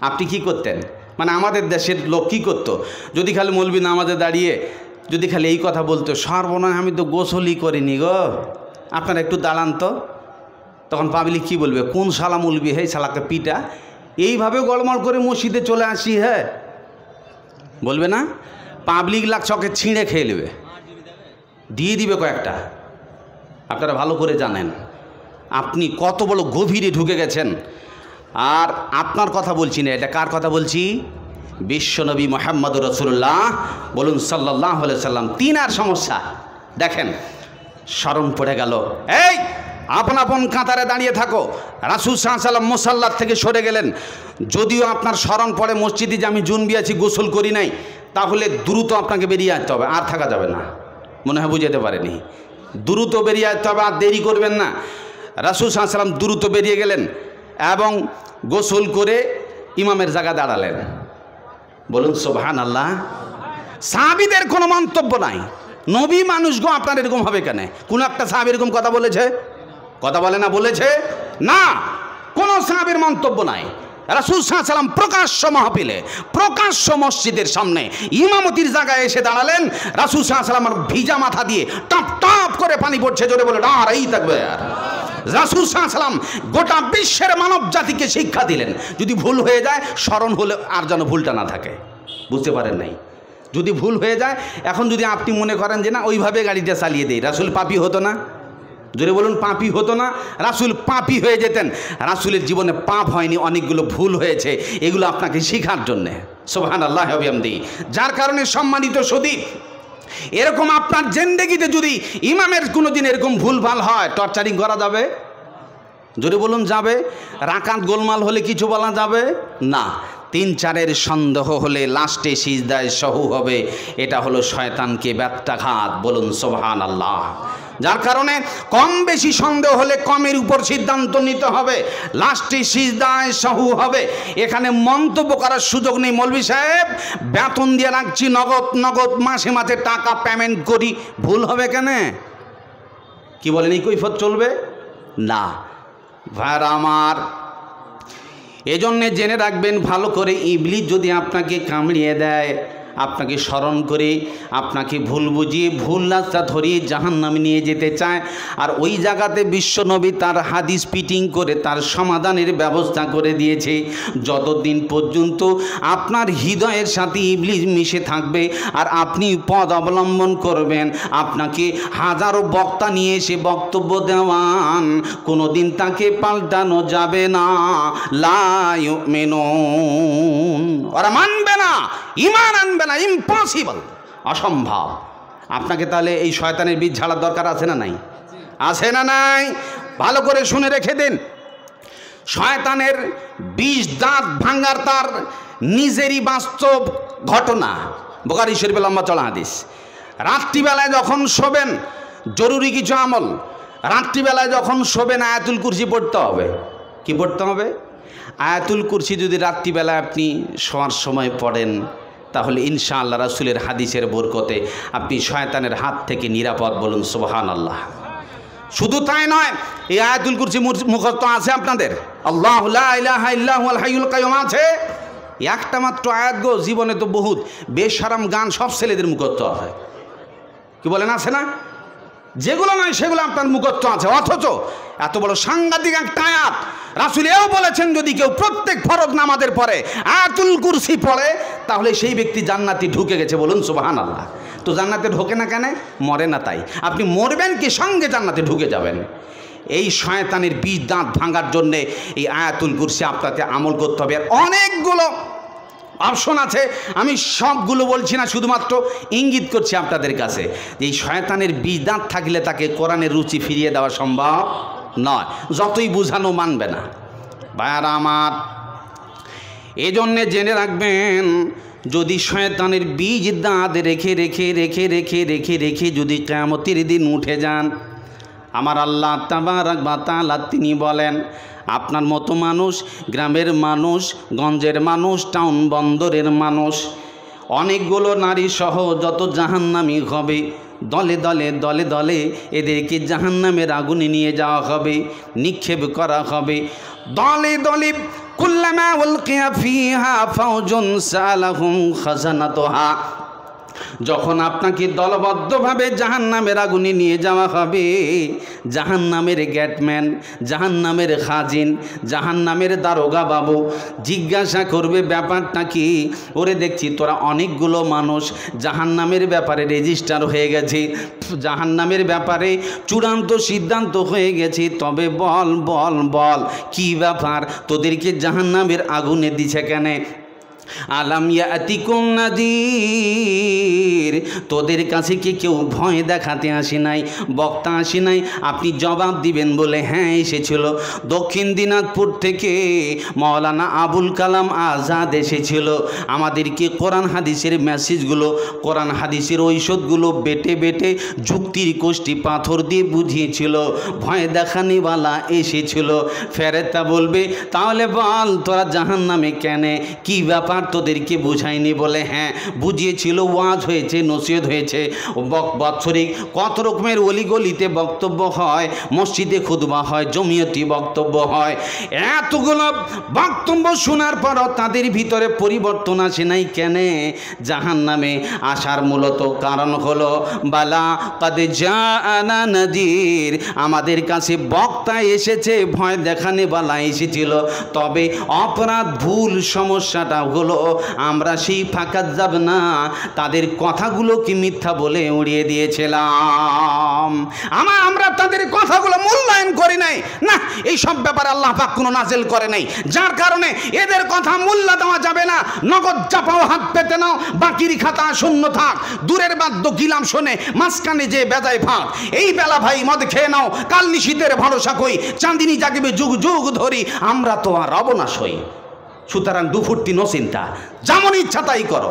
আপনি কি করতেন? মানে আমাদের দেশের লোক কী করতো, যদি খালি মৌলবি নামাজে দাঁড়িয়ে যদি খালি এই কথা বলতো, সর্বনাশ আমি তো গোসলই করিনি গো, আপনারা একটু দাঁড়ান তো। তখন পাবলিক কী বলবে, কোন শালা মৌলবি, হে শালাকে পিটা, এইভাবে গড়মড় করে মসজিদে চলে আসি, হ্যাঁ বলবে না? পাবলিক লাখ চকে ছিঁড়ে খেয়ে নেবে, দিয়ে দিবে কয়েকটা। আপনারা ভালো করে জানেন আপনি কত বড় গভীরে ঢুকে গেছেন। আর আপনার কথা বলছি না, এটা কার কথা বলছি? বিশ্বনবী মুহাম্মদুর রাসূলুল্লাহ বলুন সাল্লাল্লাহু আলাইহি সাল্লাম। তিনার সমস্যা দেখেন, স্মরণ পড়ে গেল, এই আপন আপন কাতারে দাঁড়িয়ে থাকো। রাসূল সাল্লাল্লাহু আলাইহি সাল্লাম মুসাল্লার থেকে সরে গেলেন। যদিও আপনার স্মরণ পড়ে মসজিদে যে আমি জুনবি আছি, গোসল করি নাই, তাহলে দ্রুত আপনাকে বেরিয়ে আসতে হবে, আর থাকা যাবে না। মনে হয় বুঝাতে পারেনি, দ্রুত বেরিয়ে আসতে হবে, আর দেরি করবেন না। রাসূল সাল্লাল্লাহু আলাইহি সাল্লাম দ্রুত বেরিয়ে গেলেন এবং গোসল করে ইমামের জায়গা দাঁড়ালেন। বলুন সুবহানাল্লাহ। সাহাবীদের কোনো মন্তব্য নাই, নবী মানুষ গো, আপনার এরকম হবে কেন? কোন একটা সাহাবী এরকম কথা বলেছে? কথা বলে না, বলেছে না, কোনো সাহাবীর মন্তব্য নাই। রাসূল সাল্লাল্লাহু আলাইহি ওয়াসাল্লাম প্রকাশ্য মাহফিলে, প্রকাশ্য মসজিদের সামনে ইমামতির জায়গায় এসে দাঁড়ালেন। রাসূল সাল্লাল্লাহু আলাইহি ওয়াসাল্লাম ভিজা মাথা দিয়ে টপ টপ করে পানি পড়ছে, জোরে বলে আর এই থাকবে। আর রাসূল সাল্লাল্লাহু আলাইহি ওয়াসাল্লাম গোটা বিশ্বের মানব জাতিকে শিক্ষা দিলেন, যদি ভুল হয়ে যায় স্মরণ হলে আর যেন ভুলটা না থাকে। বুঝতে পারেন নাই? যদি ভুল হয়ে যায়, এখন যদি আপনি মনে করেন যে না ওইভাবে গাড়িটা চালিয়ে দেয়, রাসূল পাপী হতো না? জোরে বলুন, পাপী হতো না? রাসূল পাপী হয়ে যেতেন। রাসূলের জীবনে পাপ হয়নি, অনেকগুলো ভুল হয়েছে, এগুলো আপনাকে শেখার জন্যে। সুবহানাল্লাহ ওয়া বিহামদিহি। যার কারণে সম্মানিত সুধী, এরকম আপনার জিন্দেগিতে যদি ইমামের কোনো দিন এরকম ভুলভাল হয়, টর্চারিং করা যাবে? জোরে বলুন, যাবে? রাকাত গোলমাল হলে কিছু বলা যাবে না। 3-4 সন্দেহ হলে লাস্টে সিজদায় সহু হবে, এটা হলো শয়তানকে ব্যত্যাঘাত। বলুন সুবহানাল্লাহ। যার কারণে কম বেশি সন্দেহ হলে কমের উপর সিদ্ধান্ত নিতে হবে, লাস্টে সিজদায় সহু হবে। এখানে মন্তব্য করার সুযোগ নেই। মৌলভী সাহেব বেতন দিয়ে রাখছি, নগদ নগদ মাসে মাসে টাকা পেমেন্ট করি, ভুল হবে কেন? কি বলেন, এই কৈফিয়ত চলবে না? ভাইরা আমার, এজন্যে জেনে রাখবেন ভালো করে, ইবলিস যদি আপনাকে কামড়িয়ে দেয়, আপনাকে স্মরণ করে আপনাকে ভুল বুঝিয়ে ভুল রাস্তা ধরিয়ে জাহান্নামে নিয়ে যেতে চায়, আর ওই জায়গাতে বিশ্বনবী তার হাদিস পিটিং করে তার সমাধানের ব্যবস্থা করে দিয়েছে। যতদিন পর্যন্ত আপনার হৃদয়ের সাথে ইবলিস মিশে থাকবে আর আপনি পথ অবলম্বন করবেন, আপনাকে হাজারো বক্তা নিয়ে এসে বক্তব্য দেওয়ান, কোনোদিন তাকে পাল্টানো যাবে না। লা ইউমিনুন, ওরা মানবে না, ঈমান আনবে না, ইম্পসিবল, অসম্ভব। আপনাকে তাহলে এই শয়তানের বীজ ঝাড়ার দরকার আছে না নাই? আছে না নাই? ভালো করে শুনে রেখে দিন। শয়তানের বীজ দাঁত ভাঙার তার নিজেরই বাস্তব ঘটনা, বুখারী শরীফে লম্বা চলা হাদিস। রাত্রিবেলায় যখন শোবেন, জরুরি কিছু আমল, রাত্রিবেলায় যখন শোবেন আয়াতুল কুরসি পড়তে হবে। কি পড়তে হবে? আয়াতুল কুরসি যদি রাত্রিবেলায় আপনি শোয়ার সময় পড়েন, তাহলে ইনশাআল্লাহ রাসূলের হাদিসের বরকতে আপনি শয়তানের হাত থেকে নিরাপদ। বলুন সুবহানাল্লাহ। শুধু তাই নয়, এই আয়াতুল কুরসি মুখস্থ আছে আপনাদের? আল্লাহু লা ইলাহা ইল্লা হুয়াল হাইয়ুল কাইয়ুম আছে, একটা মাত্র আয়াত গো। জীবনে তো বহুত বেশারাম গান সব ছেলেদের মুখস্থ হয়, কি বলেন, আছে না? যেগুলো নয় সেগুলো আপনার মুখস্থ আছে, অথচ এত বড় সাংঘাতিক একটা আয়াত। রাসূল এও বলেছেন যদি কেউ প্রত্যেক ফরজ নামাজের পরে আয়াতুল কুরসি পড়ে, তাহলে সেই ব্যক্তি জান্নাতে ঢুকে গেছে। বলুন সুবহানাল্লাহ। তো জান্নাতে ঢোকে না কেন? মরে না তাই। আপনি মরবেন কি সঙ্গে জান্নাতে ঢুকে যাবেন। এই শয়তানের বীজ দাঁত ভাঙার জন্যে এই আয়াতুল কুরসি আপনাকে আমল করতে হবে। আর অনেকগুলো অপশন আছে, আমি সবগুলো বলছি না, শুধুমাত্র ইঙ্গিত করছি আপনাদের কাছে যে এই শয়তানের বীজ দাঁত থাকলে তাকে কোরআনের রুচি ফিরিয়ে দেওয়া সম্ভব নয়, যতই বুঝানো মানবে না। ভাইয়ারা আমার, এই জন্যে জেনে রাখবেন যদি শয়তানের বীজ দাঁত রেখে রেখে রেখে রেখে রেখে রেখে যদি কিয়ামতের দিন উঠে যান, আমার আল্লাহ তাবারাক ওয়া তাআলা তিনি বলেন, আপনার মতো মানুষ, গ্রামের মানুষ, গঞ্জের মানুষ, টাউন বন্দরের মানুষ, অনেকগুলো নারী সহ যত জাহান্নামী হবে, দলে দলে দলে দলে এদেরকে জাহান্নামের আগুনে নিয়ে যাওয়া হবে, নিক্ষেপ করা হবে। দলে দলে কুল্লামা উলকিয়া ফিহা ফাওজুন সালাহুম খাজানাতুহা, যখন আপনাকে দলবদ্ধভাবে জাহান্নামের আগুনে নিয়ে যাওয়া হবে, জাহান্নামের গেটম্যান, জাহান্নামের খাজিন, জাহান্নামের দারোগা বাবু জিজ্ঞাসা করবে ব্যাপারটা কি? ওরে দেখছি তোরা অনেকগুলো মানুষ জাহান্নামের ব্যাপারে রেজিস্টার হয়ে গেছে, জাহান্নামের ব্যাপারে চূড়ান্ত সিদ্ধান্ত হয়ে গেছে, তবে বল বল বল কি ব্যাপার, তোদেরকে জাহান্নামের আগুনে দিছে কেন? আলাম ইয়াতিকুম নাযীর, তোদের কাছে কি কেউ ভয় দেখাতে আসে নাই, বক্তা আসে নাই? আপনি জবাব দিবেন বলে হ্যাঁ এসেছিল। দক্ষিণ দিনাজপুর থেকে মাওলানা আবুল কালাম আজাদ এসেছিল, আমাদেরকে কোরআন হাদিসের মেসেজগুলো, কোরআন হাদিসের ঔষধগুলো বেটে বেটে যুক্তির কোষ্ঠী পাথর দিয়ে বুঝিয়েছিল। ভয় দেখানিওয়ালা এসেছিল। ফেরেশতা বলবে তাহলে বল তোরা জাহান্নামে কেন, কি ব্যাপার তোদেরকে বুঝায়নি? বলে হ্যাঁ বুঝিয়েছিল, ওয়াজ হয়েছে, নসিহত হয়েছে, বাৎসরিক কত রকমের অলিগলিতে বক্তব্য হয়, মসজিদে খুতবা হয়, জমিয়তি বক্তব্য হয়। এতগুলো বক্তব্য শোনার পরও তাদের ভিতরে পরিবর্তন আসে নাই কেন? জাহান্নামে আসার মূলত কারণ হলো বালা কাদ জাআনা নাযীর, আমাদের কাছে বক্তা এসেছে, ভয় দেখানে বালা এসেছিল, তবে অপরাধ ভুল সমস্যাটা হলো আমরা সেই ফাঁকা যাব না, তাদের কথাগুলো কি মিথ্যা বলে উড়িয়ে দিয়েছিলাম, আমরা তাদের কথাগুলো মূল্যায়ন করি নাই। না, এই সব ব্যাপারে আল্লাহ পাক কোনো নাজেল করে নাই, যার কারণে এদের কথা মূল্য দেওয়া যাবে না। নগদ চাপাও, হাত পেতে নাও, বাকির খাতা শূন্য থাক, দূরের বাদ্য গিলাম শোনে, মাঝখানে যে বেজায় ফাঁক, এই বেলা ভাই মদ খেয়ে নাও, কাল নিশীতের ভরসা কই, চাঁদিনী জাগিবে যুগ যুগ ধরি, আমরা তো আর রব না সই। সুতরাং দুফুর্তি নো চিন্তা, যেমন ইচ্ছা তাই করো।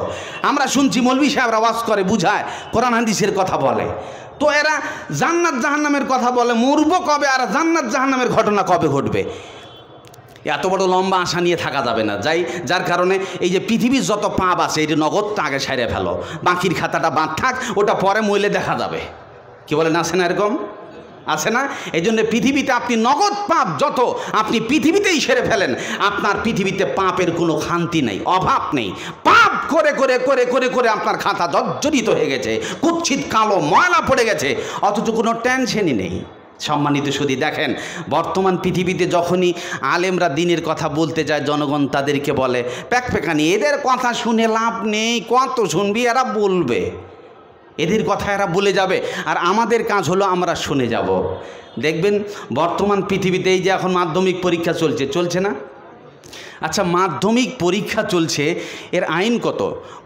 আমরা শুনছি মৌলভী সাহেবরা ওয়াজ করে, বুঝায়, কোরআন হাদিসের কথা বলে, তো এরা জান্নাত জাহান্নামের কথা বলে, মরব কবে আর জান্নাত জাহান্নামের ঘটনা কবে ঘটবে? এত বড় লম্বা আশা নিয়ে থাকা যাবে না। যার কারণে এই যে পৃথিবীর যত পাপ আছে, এই নগদটা আগে সাইরে ফেলো, বাকির খাতাটা বাদ থাক, ওটা পরে মইলে দেখা যাবে। কি বলেন, আছে না এরকম? আছে না? এই জন্য পৃথিবীতে আপনি নগদ পাপ যত আপনি পৃথিবীতেই সেরে ফেলেন, আপনার পৃথিবীতে পাপের কোনো খান্তি নেই, অভাব নেই। পাপ করে করে করে করে করে আপনার খাতা জর্জরিত হয়ে গেছে, কুৎসিত কালো ময়লা পড়ে গেছে, অথচ কোনো টেনশনই নেই। সম্মানিত সুধী, দেখেন বর্তমান পৃথিবীতে যখনই আলেমরা দিনের কথা বলতে যায়, জনগণ তাদেরকে বলে প্যাকপ্যাকানি, এদের কথা শুনে লাভ নেই, কত শুনবি, এরা বলবে, এদের কথা এরা বলে যাবে, আর আমাদের কাজ হলো আমরা শুনে যাব। দেখবেন বর্তমান পৃথিবীতে এই যে এখন মাধ্যমিক পরীক্ষা চলছে না? আচ্ছা, মাধ্যমিক পরীক্ষা চলছে, এর আইন কত?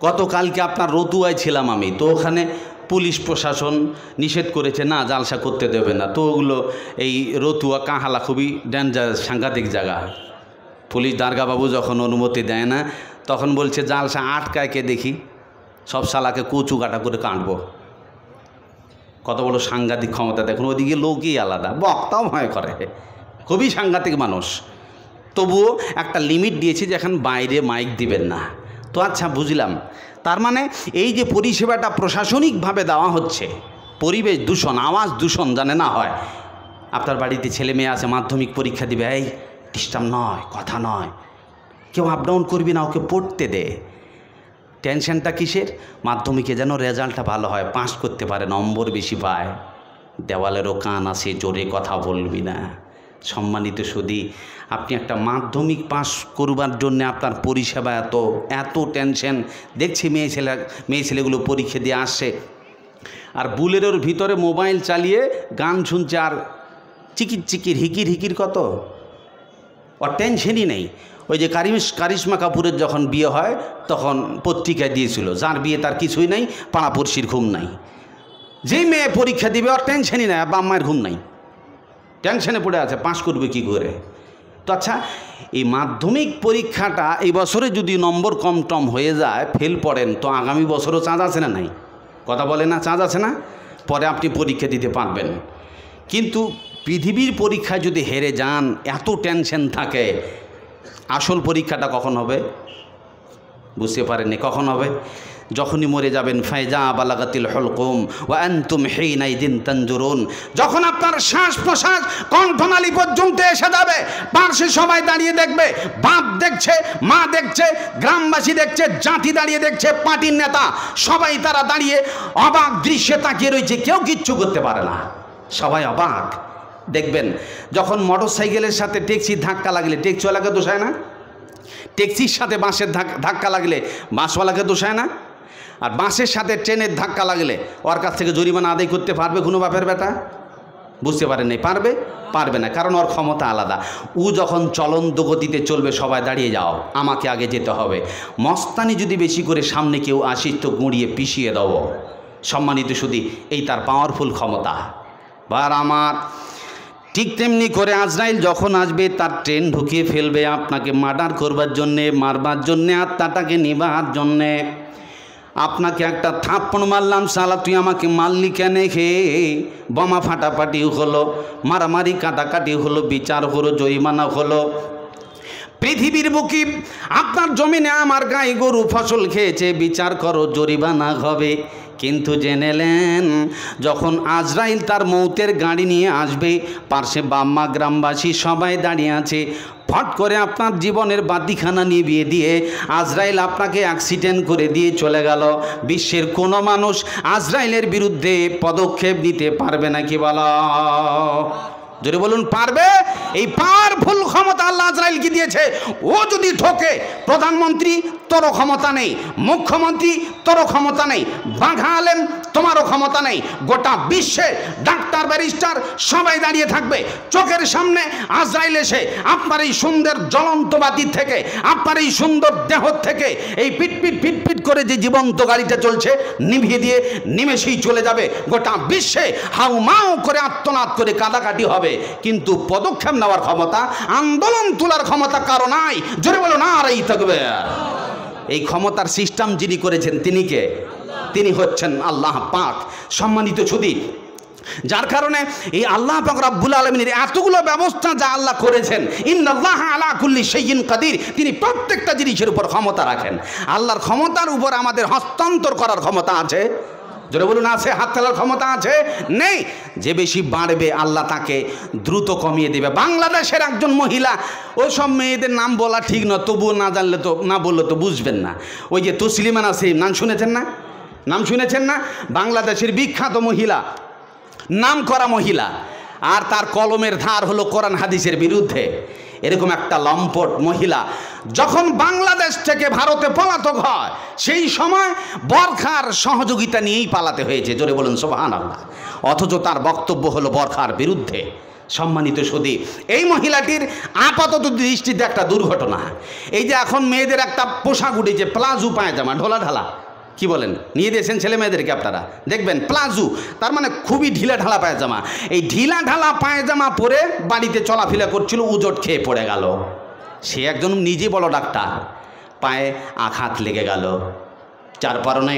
গতকালকে আপনার রতুয়ায় ছিলাম আমি, তো ওখানে পুলিশ প্রশাসন নিষেধ করেছে, না জালসা করতে দেবে না। তো ওগুলো এই রতুয়া কাহালা খুবই ডেঞ্জার, সাংঘাতিক জায়গা। পুলিশ দারোগাবাবু যখন অনুমতি দেয় না, তখন বলছে জালসা আটকায় কে দেখি, সব শালাকে কচু কাটা করে কাটবো। কত বড় সাংঘাতিক ক্ষমতা দেখুন, ওদিকে লোকই আলাদা, বক্তাও ভয় করে, খুবই সাংঘাতিক মানুষ। তবুও একটা লিমিট দিয়েছে যে এখন বাইরে মাইক দিবেন না। তো আচ্ছা বুঝলাম, তার মানে এই যে পরিষেবাটা প্রশাসনিকভাবে দেওয়া হচ্ছে, পরিবেশ দূষণ, আওয়াজ দূষণ জানে না হয়। আপনার বাড়িতে ছেলে মেয়ে আছে, মাধ্যমিক পরীক্ষা দিবে, এই ডিস্টার্ব নয়, কথা নয়, কেউ আপ ডাউন করবি না, ওকে পড়তে দে। টেনশনটা কিসের? মাধ্যমিকে যেন রেজাল্টটা ভালো হয়, পাস করতে পারে, নম্বর বেশি পায়। দেওয়ালেরও কান আছে, জোরে কথা বলবি না। সম্মানিত সুধী, আপনি একটা মাধ্যমিক পাস করবার জন্য আপনার পরিষেবা এত টেনশন। দেখছি মেয়ে ছেলেগুলো পরীক্ষা দিয়ে আসছে, আর বুলেরোর ভিতরে মোবাইল চালিয়ে গান শুনছে, আর চিকির চিকির হিকির হিকির কত, ওর টেনশনই নেই। ওই যে কারিশমা কাপুরের যখন বিয়ে হয়, তখন পত্রিকায় দিয়েছিল, যার বিয়ে তার কিছুই নাই, পাড়াপড়শির ঘুম নাই। যেই মেয়ে পরীক্ষা দিবে ওর টেনশনই নাই, বাপ মায়ের ঘুম নাই, টেনশনে পড়ে আছে, পাস করবে কি করে। তো আচ্ছা, এই মাধ্যমিক পরীক্ষাটা এই বছরে যদি নম্বর কম টম হয়ে যায়, ফেল পড়েন, তো আগামী বছরও চান্স আছে না নাই? কথা বলে না, চান্স আছে না? পরে আপনি পরীক্ষা দিতে পারবেন। কিন্তু পৃথিবীর পরীক্ষায় যদি হেরে যান, এত টেনশন থাকে, আসল পরীক্ষাটা কখন হবে? বুঝতে পারেননি কখন হবে? যখনই মরে যাবেন। ফায়জা বালাগাতিল হুলকুম ওয়া আনতুম হিনাইদিন তানজুরুন, যখন আপনার শ্বাস প্রশ্বাস কণ্ঠনালী পর্যন্ত এসে যাবে, পাশে সবাই দাঁড়িয়ে দেখবে, বাপ দেখছে, মা দেখছে, গ্রামবাসী দেখছে, জাতি দাঁড়িয়ে দেখছে, পার্টির নেতা সবাই তারা দাঁড়িয়ে অবাক দৃশ্যে তাকিয়ে রয়েছে, কেউ কিচ্ছু করতে পারে না, সবাই অবাক। দেখবেন যখন মোটর সাইকেলের সাথে ট্যাক্সির ধাক্কা লাগলে ট্যাক্সিওয়ালাকে দোষায় না? ট্যাক্সির সাথে বাসের ধাক্কা লাগলে বাসওয়ালাকে দোষায় না? আর বাসের সাথে ট্রেনের ধাক্কা লাগলে ওর কাছ থেকে জরিমানা আদায় করতে পারবে কোনো বাপের বেটা? বুঝতে পারেন নাই, পারবে? পারবে না, কারণ ওর ক্ষমতা আলাদা। ও যখন চলন্ত গতিতে চলবে, সবাই দাঁড়িয়ে যাও, আমাকে আগে যেতে হবে। মস্তানি যদি বেশি করে সামনে কেউ আসিস তো গুঁড়িয়ে পিষিয়ে দেবো। সম্মানিত শুধু এই তার পাওয়ারফুল ক্ষমতা। বার আমার ঠিক তেমনি করে আজরাইল যখন আসবে, তার ট্রেন ঢুকিয়ে ফেলবে আপনাকে মার্ডার করবার জন্যে, মারবার জন্যে, আত্মাটাকে নেবার জন্যে। আপনাকে একটা থাপ্পড় মারলাম, শালা তুই আমাকে মারলি কেন? খেয়ে বোমা ফাটাফাটি হলো, মারামারি কাটাকাটি হলো, বিচার হলো, জরিমানা হলো। পৃথিবীর বুকে আপনার জমিনে আমার গাই গরু ফসল খেয়েছে, বিচার করো, জরিমানা হবে। কিন্তু জেনেলেন, যখন আজরাইল তার মৌতের গাড়ি নিয়ে আসবে, পার্শ্বে বাম্মা গ্রামবাসী সবাই দাঁড়িয়ে আছে, ফট করে আপনার জীবনের বাতিখানা নিভিয়ে দিয়ে আজরাইল আপনাকে অ্যাক্সিডেন্ট করে দিয়ে চলে গেল। বিশ্বের কোনো মানুষ আজরাইলের বিরুদ্ধে পদক্ষেপ নিতে পারবে নাকি বলো? যদি বলুন পারবে? এই পাওয়ারফুল ক্ষমতা আল্লাহ আজরাইলকে দিয়েছে। ও যদি ঠকে, প্রধানমন্ত্রী তোরও ক্ষমতা নেই, মুখ্যমন্ত্রী তোরও ক্ষমতা নেই, বাঘা আলেম তোমারও ক্ষমতা নেই। গোটা বিশ্বে ডাক্তার ব্যারিস্টার সবাই দাঁড়িয়ে থাকবে, চোখের সামনে আজরাইল এসে আপনার এই সুন্দর জ্বলন্ত বাতি থেকে, আপনার এই সুন্দর দেহ থেকে এই পিটপিট পিটপিট করে যে জীবন্ত গাড়িটা চলছে নিভিয়ে দিয়ে নিমেষেই চলে যাবে। গোটা বিশ্বে হাউমাউ করে আত্মনাদ করে কাদাকাটি হবে, কিন্তু পদক্ষেপ নেওয়ার ক্ষমতা, আন্দোলন তোলার ক্ষমতা কারো নাই। জোরে বলো না, আর এই থাকবে। এই ক্ষমতার সিস্টেম যিনি করেছেন তিনি কে? তিনি হচ্ছেন আল্লাহ পাক। সম্মানিত সুধী, যার কারণে এই আল্লাহ পাক রব্বুল আলামিনের এতগুলো ব্যবস্থা যা আল্লাহ করেছেন, ইন্নাল্লাহ আলা কুল্লি শাইইন কাদির, তিনি প্রত্যেকটা জিনিসের উপর ক্ষমতা রাখেন। আল্লাহর ক্ষমতার উপর আমাদের হস্তান্তর করার ক্ষমতা আছে? জোরে বলুন আছে? হাত ফেলার ক্ষমতা আছে? নেই। যে বেশি বাড়বে আল্লাহ তাকে দ্রুত কমিয়ে দেবে। বাংলাদেশের একজন মহিলা, ওই সব মেয়েদের নাম বলা ঠিক নয়, তবুও না জানলে তো, না বললে তো বুঝবেন না। ওই যে তসলিমা নাসরিন, নাম শুনেছেন না? নাম শুনেছেন না? বাংলাদেশের বিখ্যাত মহিলা, নাম করা মহিলা, আর তার কলমের ধার হলো কোরআন হাদিসের বিরুদ্ধে। এরকম একটা লম্পট মহিলা যখন বাংলাদেশ থেকে ভারতে পলাতক হয়, সেই সময় বরখার সহযোগিতা নিয়েই পালাতে হয়েছে। জোরে বলুন সুবহানাল্লাহ। অথচ তার বক্তব্য হলো বরখার বিরুদ্ধে। সম্মানিত সুধী, এই মহিলাটির আপাতত দৃষ্টিতে একটা দুর্ঘটনা। এই যে এখন মেয়েদের একটা পোশাক উঠেছে, প্লাজো পায়জামা, ঢোলা ঢালা, কি বলেন? নিয়ে দিয়েছেন ছেলে মেয়েদেরকে আপনারা, দেখবেন প্লাজো, তার মানে খুবই ঢিলা ঢালা পায়জামা। এই ঢিলা ঢালা পায়জামা পরে বাড়িতে চলাফেরা করছিল, উজট খেয়ে পড়ে গেল। সে একজন নিজে বড় ডাক্তার, পায়ে আঘাত লেগে গেল। যার কারণে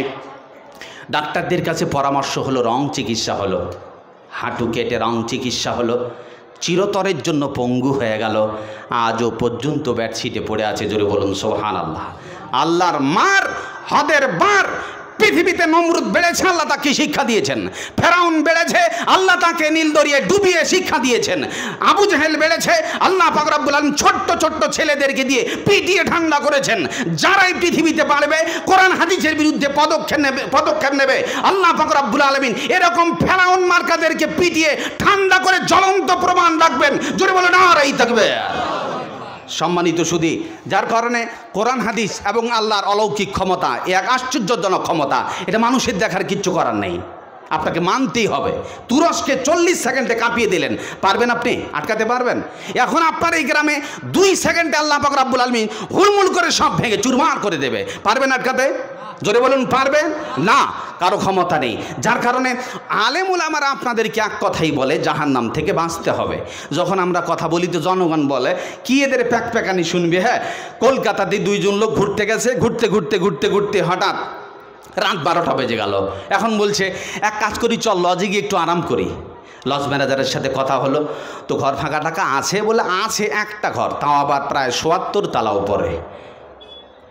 ডাক্তারদের কাছে পরামর্শ হলো, রং চিকিৎসা হলো, হাঁটু কেটে রং চিকিৎসা হলো, চিরতরের জন্য পঙ্গু হয়ে গেল। আজও পর্যন্ত বেডশিটে পড়ে আছে। জোরে বলুন সুবহানাল্লাহ। আল্লাহর মার, হদের বার। পৃথিবীতে নমরুদ বেড়েছে, আল্লাহ তাকে শিক্ষা দিয়েছেন। ফেরাউন বেড়েছে, আল্লাহ তাকে নীল দরিয়ায় ডুবিয়ে শিক্ষা দিয়েছেন। আবু জাহেল বেড়েছে, আল্লাহ পাক রব্বুল আলামিন ছোট্ট ছোট্ট ছেলেদেরকে দিয়ে পিটিয়ে ঠান্ডা করেছেন। যারাই পৃথিবীতে বাড়বে, কোরআন হাদিসের বিরুদ্ধে পদক্ষেপ নেবে, আল্লাহ পাক রব্বুল আলামিন এরকম ফেরাউন মার্কাদেরকে পিটিয়ে ঠান্ডা করে জ্বলন্ত প্রমাণ রাখবেন। জোরে বলে নারাই থাকবে। সম্মানিত সুধী, যার কারণে কোরআন হাদিস এবং আল্লাহর অলৌকিক ক্ষমতা, এক আশ্চর্যজনক ক্ষমতা, এটা মানুষের দেখার কিচ্ছু করার নেই, আপনাকে মানতেই হবে। তুরস্কে 40 সেকেন্ডে কাঁপিয়ে দিলেন, পারবেন আপনি? আটকাতে পারবেন? এখন আপনার এই গ্রামে 2 সেকেন্ডে আল্লাহ পাক রব্বুল আলামিন হুড়মুড় করে সব ভেঙে চুরমার করে দেবে, পারবেন আটকাতে? জোরে বলুন পারবেন না। কারো ক্ষমতা নেই। যার কারণে আলেম উলামারা আপনাদেরকে এক কথাই বলে, জাহান্নাম থেকে বাঁচতে হবে। যখন আমরা কথা বলি তো জনগণ বলে কি এদের প্যাকপ্যাকানি শুনবে। হ্যাঁ, কলকাতাতে দুইজন লোক ঘুরতে গেছে, ঘুরতে ঘুরতে ঘুরতে ঘুরতে হঠাৎ রাত 12টা বেজে গেল। এখন বলছে এক কাজ করি, চল লজে গিয়ে একটু আরাম করি। লজ ম্যানেজারের সাথে কথা হলো, তো ঘর ফাঁকা টাকা আছে বলে, আছে একটা ঘর, তাও আবার প্রায় ৭৪ তলা উপরে।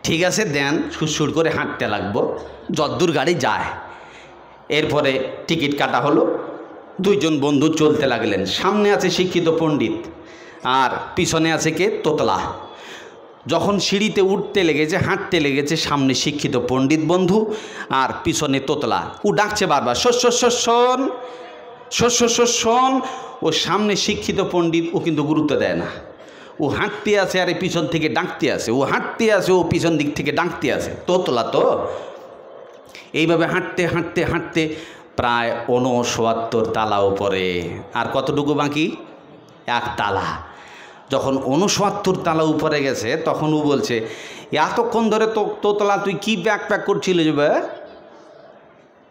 ঠিক আছে দেন, সুরসুর করে হাঁটতে লাগবো যদ্দূর গাড়ি যায়। এরপরে টিকিট কাটা হলো, দুইজন বন্ধু চলতে লাগলেন। সামনে আছে শিক্ষিত পণ্ডিত আর পিছনে আছে কে, তোতলা। যখন সিঁড়িতে উঠতে লেগেছে, হাঁটতে লেগেছে, সামনে শিক্ষিত পণ্ডিত বন্ধু আর পিছনে তোতলা। ও ডাকছে বারবার, শোন। ও সামনে শিক্ষিত পণ্ডিত, ও কিন্তু গুরুত্ব দেয় না। ও হাঁটতে আছে আর পিছন থেকে ডাকতে আছে, ও হাঁটতে আছে, ও পিছন দিক থেকে ডাকতে আছে। তোতলা তো এইভাবে হাঁটতে হাঁটতে হাঁটতে প্রায় 69 তালা উপরে। আর কতটুকু বাকি? 1 তালা। যখন 69 তালা উপরে গেছে তখন ও বলছে, এতক্ষণ ধরে তোতলা তুই কি প্যাক করছিলি যে,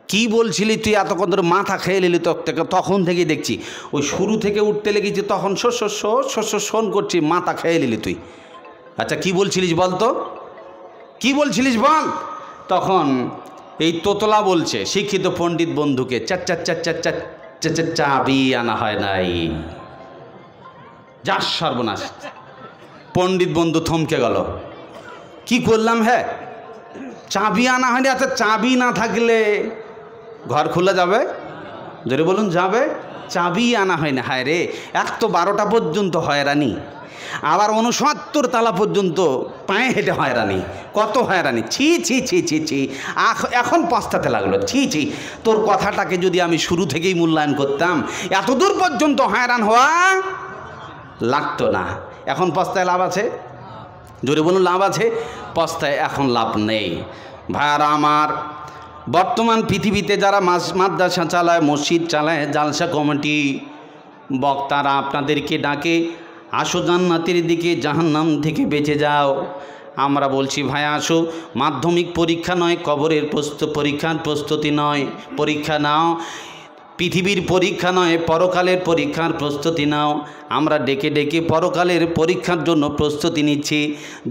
কি বলছিলি তুই এতক্ষণ ধরে, মাথা খেয়ে নিলি তখন থেকে দেখছি। ওই শুরু থেকে উঠতে লেগেছি তখন শোন করছি, মাথা খেয়ে নিলি তুই। আচ্ছা কি বলছিলিস বল তো, কি বলছিলিস বল। তখন এই তোতলা বলছে শিক্ষিত পণ্ডিত বন্ধুকে, চাবি আনা হয় নাই। যা সর্বনাশ। পণ্ডিত বন্ধু থমকে গেল, কি করলাম? হ্যাঁ, চাবি আনা হয়নি। আচ্ছা চাবি না থাকলে ঘর খোলা যাবে? জোরে বলুন, যাবে? চাবি আনা হয় না। হায় রে, এক তো 12টা পর্যন্ত হয়রানি, আবার 69 তালা পর্যন্ত পায়ে হেঁটে হয়রানি। কত হয়রানি, ছি ছি ছি ছি ছি। এখন পস্তাতে লাগলো, ছি ছি। তোর কথাটাকে যদি আমি শুরু থেকেই মূল্যায়ন করতাম, এত দূর পর্যন্ত হয়রান হওয়া লাগতো না। এখন পস্তায় লাভ আছে? জোরে বলুন, লাভ আছে? পস্তায় এখন লাভ নেই। ভাইয়ারা আমার, বর্তমান পৃথিবীতে যারা মাদ্রাসা চালায়, মসজিদ চালায়, জালসা কমিটি, বক্তারা আপনাদেরকে ডাকে, আসো জান্নাতের দিকে, জাহান্নাম থেকে বেঁচে যাও। আমরা বলছি ভাই আসো, মাধ্যমিক পরীক্ষা নয়, কবরের পরীক্ষার প্রস্তুতি নয়, পরীক্ষা নাও। পৃথিবীর পরীক্ষা নয়, পরকালের পরীক্ষার প্রস্তুতি নাও। আমরা ডেকে ডেকে পরকালের পরীক্ষার জন্য প্রস্তুতি নিচ্ছি।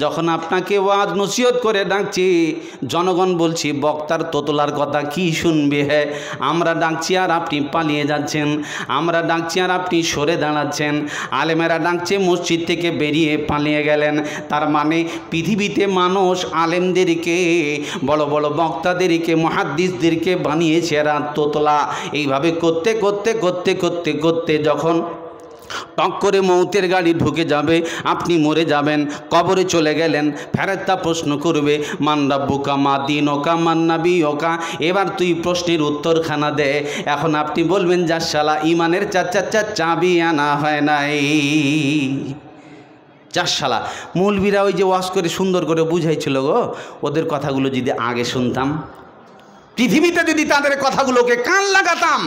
যখন আপনাকে ওয়াজ নসিহত করে ডাকছি, জনগণ বলছি বক্তার তোতলার কথা কি শুনবে। হ্যাঁ, আমরা ডাকছি আর আপনি পালিয়ে যাচ্ছেন, আমরা ডাকছি আর আপনি সরে দাঁড়াচ্ছেন। আলেমেরা ডাকছে, মসজিদ থেকে বেরিয়ে পালিয়ে গেলেন। তার মানে পৃথিবীতে মানুষ আলেমদেরকে, বড় বড় বক্তাদেরকে, মুহাদ্দিসদেরকে বানিয়েছে এরা তোতলা। এইভাবে করতে করতে করতে করতে করতে যখন টক করে মৌতের গাড়ি ঢুকে যাবে, আপনি মরে যাবেন, কবরে চলে গেলেন, ফেরেশতা প্রশ্ন করবে মান রাব্বুকা মা দীনুকা মান নাবিয়ুকা। এবার তুই প্রশ্নের উত্তরখানা দে। এখন আপনি বলবেন যা শালা ইমানের চাবি আনা হয় নাই। যা শালা, মৌলবীরা ওই যে ওয়াজ করে সুন্দর করে বুঝাইছিল গো, ওদের কথাগুলো যদি আগে শুনতাম, পৃথিবীতে যদি তাদের কথাগুলোকে কান লাগাতাম,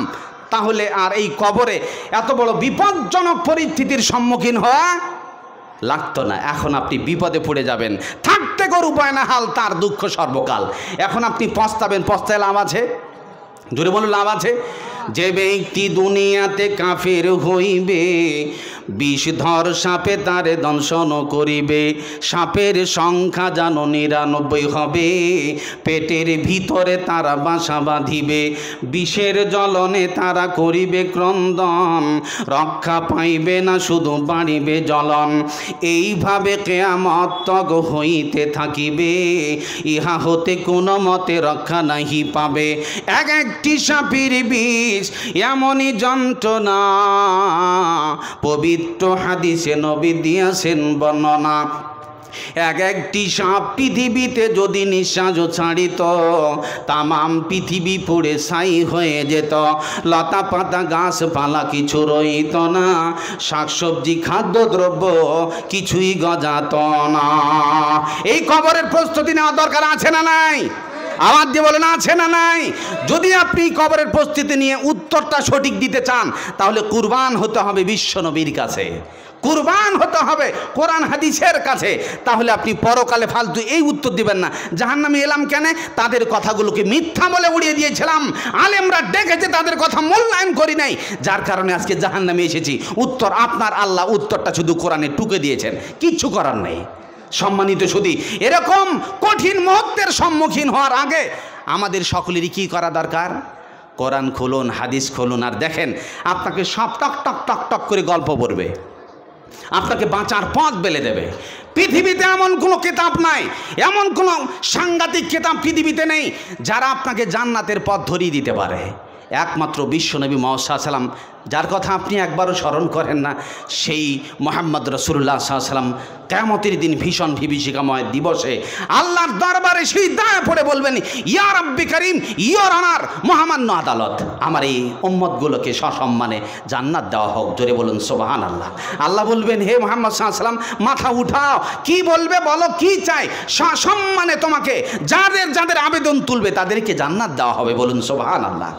তাহলে আর এই কবরে এত বড় বিপজ্জনক পরিস্থিতির সম্মুখীন হওয়া লাগতো না। এখন আপনি বিপদে পড়ে যাবেন, থাকতে কর উপায় না হাল, তার দুঃখ সর্বকাল। এখন আপনি পস্তাবেন, পস্তায় লাভ আছে? জোরে বলুন, লাভ আছে? যে ব্যক্তি দুনিয়াতে কাফের হইবে, বিষধর সাপে তারে দংশন করিবে। সাপের সংখ্যা যেন 99 হবে, পেটের ভিতরে তারা বাসা বাঁধিবে। বিষের জ্বলনে তারা করিবে ক্রন্দন, রক্ষা পাইবে না শুধু বাড়িবে জ্বলন। এইভাবে কিয়ামত তক হইতে থাকিবে, ইহা হতে কোনো মতে রক্ষা নাহি পাবে। এক একটি সাপের বিষ এমনই যন্ত্রণা, পবিত্র হাদিসে নবী দিয়েছেন বর্ণনা। এক একটি সাপ পৃথিবীতে যদি নিঃশ্বাস ছাড়িত, তামাম পৃথিবী পুড়ে ছাই হয়ে যেত। লতা পাতা গাছপালা কিছু রইত না, শাকসবজি খাদ্যদ্রব্য কিছুই গজাত না। এই কবরের প্রস্তুতি নেওয়া দরকার আছে না নাই? আওয়াজ দিয়ে বলেন, আছে না নাই? যদি আপনি কবরের প্রস্তুতি নিয়ে উত্তরটা সঠিক দিতে চান, তাহলে কুরবান হতে হবে বিশ্ব নবীর কাছে। কুরবান হতে হবে কোরআন হাদিসের কাছে। তাহলে আপনি পরকালে ফালতু এই উত্তর দিবেন না, জাহান্নামে এলাম কেন, তাদের কথাগুলোকে মিথ্যা বলে উড়িয়ে দিয়েছিলাম, আলেমরা ডেকেছে তাদের কথা মূল্যায়ন করি নাই, যার কারণে আজকে জাহান্নামে এসেছি। উত্তর আপনার আল্লাহ উত্তরটা শুধু কোরআনে টুকে দিয়েছেন, কিচ্ছু করার নেই। সম্মানিত সুধী, এরকম কঠিন মুহূর্তের সম্মুখীন হওয়ার আগে আমাদের সকলেরই কী করা দরকার? কোরআন খুলুন, হাদিস খুলুন, আর দেখেন আপনাকে সব টক টক টক টক করে গল্প পড়বে, আপনাকে বাঁচার পথ বেলে দেবে। পৃথিবীতে এমন কোনো কিতাব নাই, এমন কোনো সাংঘাতিক কিতাব পৃথিবীতে নেই যারা আপনাকে জান্নাতের পথ ধরিয়ে দিতে পারে। একমাত্র বিশ্বনবী মুহাম্মদ সাল্লাল্লাহু আলাইহি ওয়াসাল্লাম, যার কথা আপনি একবারও স্মরণ করেন না, সেই মুহাম্মদ রাসূলুল্লাহ সাল্লাল্লাহু আলাইহি ওয়াসাল্লাম কিয়ামতের দিন ভীষণ বিভীষিকাময় দিবসে আল্লাহর দরবারে সেই দাঁড়ে পড়ে বলবেন, ইয়া রাব্বি করিম, ইয়োর অনার, মহামান্য আদালত, আমার এই উম্মতগুলোকে সসম্মানে জান্নাত দেওয়া হোক। জোরে বলুন সুবহানাল্লাহ। আল্লাহ বলবেন, হে মুহাম্মদ সাল্লাল্লাহু আলাইহি ওয়াসাল্লাম, মাথা উঠাও, কি বলবে বলো, কি চাই? সসম্মানে তোমাকে যাদের যাদের আবেদন তুলবে তাদেরকে জান্নাত দেওয়া হবে। বলুন সুবহানাল্লাহ।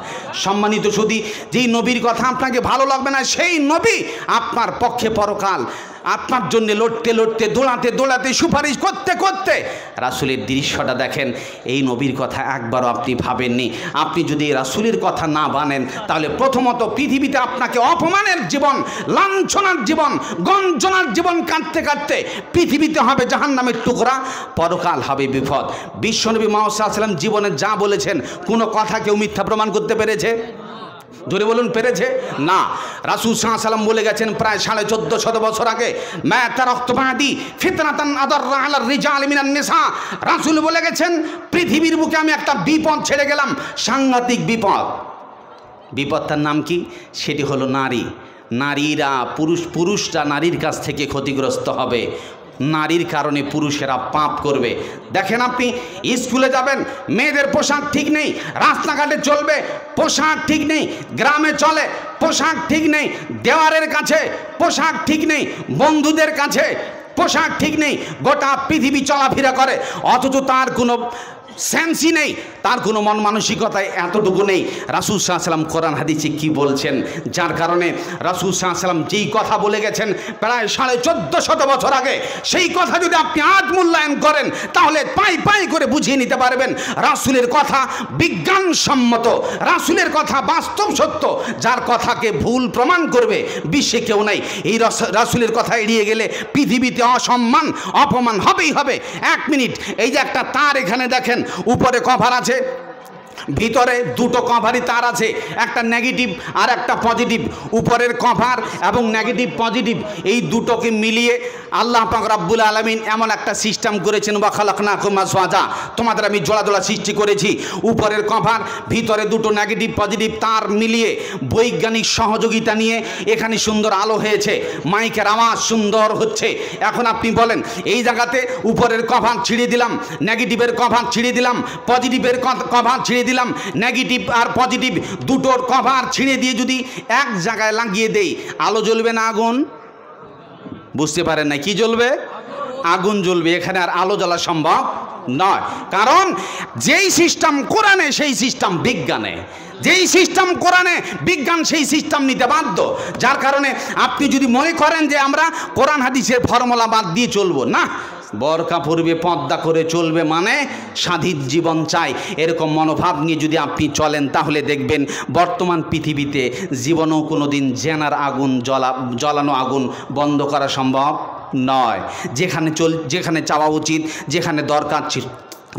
সম্মানিত সুধী, যেই নবীর কথা আপনাকে ভালো লাগবে না, সেই নবী আপনার পক্ষে পরকাল আপনার জন্য লড়তে লড়তে, দৌড়াতে দৌড়াতে, সুপারিশ করতে করতে রাসূলের দৃশ্যটা দেখেন। এই নবীর কথা একবারও আপনি ভাবেননি। আপনি যদি রাসূলের কথা না মানেন, তাহলে প্রথমত পৃথিবীতে আপনাকে অপমানের জীবন, লাঞ্ছনার জীবন, গঞ্জনার জীবন কাটতে কাটতে পৃথিবীতে হবে জাহান্নামের টুকরা, পরকাল হবে বিপদ। বিশ্বনবী মুহাম্মদ সাল্লাল্লাহু আলাইহি ওয়াসাল্লাম জীবনে যা বলেছেন, কোনো কথা কেউ মিথ্যা প্রমাণ করতে পেরেছে? জোরে বলুন, পেরেছে? না। রাসূল সাল্লাল্লাহু আলাইহি ওয়াসাল্লাম বলে গেছেন প্রায় 1450 বছর আগে, মা তারাকতু বাদি ফিতনাতান আদাররা আলার রিজাল মিনান নিসা। রাসূল বলে গেছেন, পৃথিবীর বুকে আমি একটা বিপদ ছেড়ে গেলাম, সাংঘাতিক বিপদ। বিপদটার নাম কি? সেটি হলো নারী। নারীরা, পুরুষরা নারীর কাছ থেকে ক্ষতিগ্রস্ত হবে, নারীর কারণে পুরুষেরা পাপ করবে। দেখেন, আপনি স্কুলে যাবেন, মেয়েদের পোশাক ঠিক নেই, রাস্তাঘাটে চলবে পোশাক ঠিক নেই, গ্রামে চলে পোশাক ঠিক নেই, দেওয়ারের কাছে পোশাক ঠিক নেই, বন্ধুদের কাছে পোশাক ঠিক নেই, গোটা পৃথিবী চলাফেরা করে, অথচ তার কোনো সেন্সই নেই, তার কোনো মন মানসিকতায় এতটুকু নেই। রাসূল সাল্লাল্লাহু আলাইহি ওয়াসাল্লাম কোরআন হাদিসে কি বলছেন, যার কারণে রাসূল সাল্লাল্লাহু আলাইহি ওয়াসাল্লাম যেই কথা বলে গেছেন প্রায় 1450 বছর আগে, সেই কথা যদি আপনি আজ মূল্যায়ন করেন, তাহলে পাই পাই করে বুঝিয়ে নিতে পারবেন রাসূলের কথা বিজ্ঞানসম্মত, রাসূলের কথা বাস্তব সত্য। যার কথাকে ভুল প্রমাণ করবে বিশ্বে কেউ নাই। এই রাসূলের কথা এড়িয়ে গেলে পৃথিবীতে অসম্মান, অপমান হবেই হবে। 1 মিনিট, এই যে একটা তার এখানে দেখেন, উপরে কভার আছে, ভিতরে দুটো কভারই তার আছে, একটা নেগেটিভ আর একটা পজিটিভ। উপরের কভার এবং নেগেটিভ পজিটিভ এই দুটোকে মিলিয়ে আল্লাহ পাক রব্বুল আলামিন এমন একটা সিস্টেম করেছেন, ওয়া খালাকনাকুম আজওয়াজা, তোমাদের আমি জোড়া জোড়া সৃষ্টি করেছি। উপরের কভার, ভিতরে দুটো নেগেটিভ পজিটিভ তার মিলিয়ে বৈজ্ঞানিক সহযোগিতা নিয়ে এখানে সুন্দর আলো হয়েছে, মাইকের আওয়াজ সুন্দর হচ্ছে। এখন আপনি বলেন, এই জায়গাতে উপরের কভার ছিঁড়ে দিলাম, নেগেটিভের কভার ছিঁড়ে দিলাম, পজিটিভের কভার ছিঁড়ে দিলাম, নেগেটিভ আর পজিটিভ দুটোর কভার ছিঁড়ে দিয়ে যদি এক জায়গায় লাগিয়ে দেই, আলো জ্বলবে না আগুন? বুঝতে পারেন না, কি জ্বলবে? আগুন জ্বলবে। এখানে আর আলো জ্বলা সম্ভব নয়, কারণ যেই সিস্টেম কোরআনে সেই সিস্টেম বিজ্ঞানে, যেই সিস্টেম কোরআনে বিজ্ঞান সেই সিস্টেম নিতে বাধ্য। যার কারণে আপনি যদি মনে করেন যে আমরা কোরআন হাদিসের ফর্মুলা বাদ দিয়ে চলবো, না, বরকা পরবে, পর্দা করে চলবে, মানে স্বাধীন জীবন চাই, এরকম মনোভাব নিয়ে যদি আপনি চলেন, তাহলে দেখবেন বর্তমান পৃথিবীতে জীবনেও কোনো দিন জেনার আগুন, জ্বালানো আগুন বন্ধ করা সম্ভব নয়। যেখানে চাওয়া উচিত, যেখানে দরকার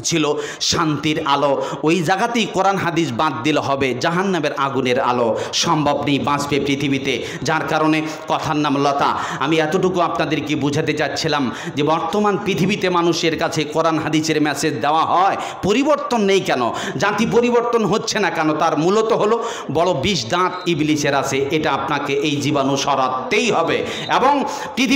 ছিল শান্তির আলো, ওই জায়গাতেই কোরআন হাদিস বাদ দিলে হবে জাহান্নামের আগুনের আলো, সম্ভব নেই বাঁচবে পৃথিবীতে। যার কারণে কথার নাম লতা। আমি এতটুকু আপনাদেরকে বোঝাতে চাচ্ছিলাম যে বর্তমান পৃথিবীতে মানুষের কাছে কোরআন হাদিসের মেসেজ দেওয়া হয়, পরিবর্তন নেই কেন, জাতি পরিবর্তন হচ্ছে না কেন? তার মূলত হলো বড় 20 দাঁত ইবলিসের আছে, এটা আপনাকে এই জীবাণু সরাতেই হবে। এবং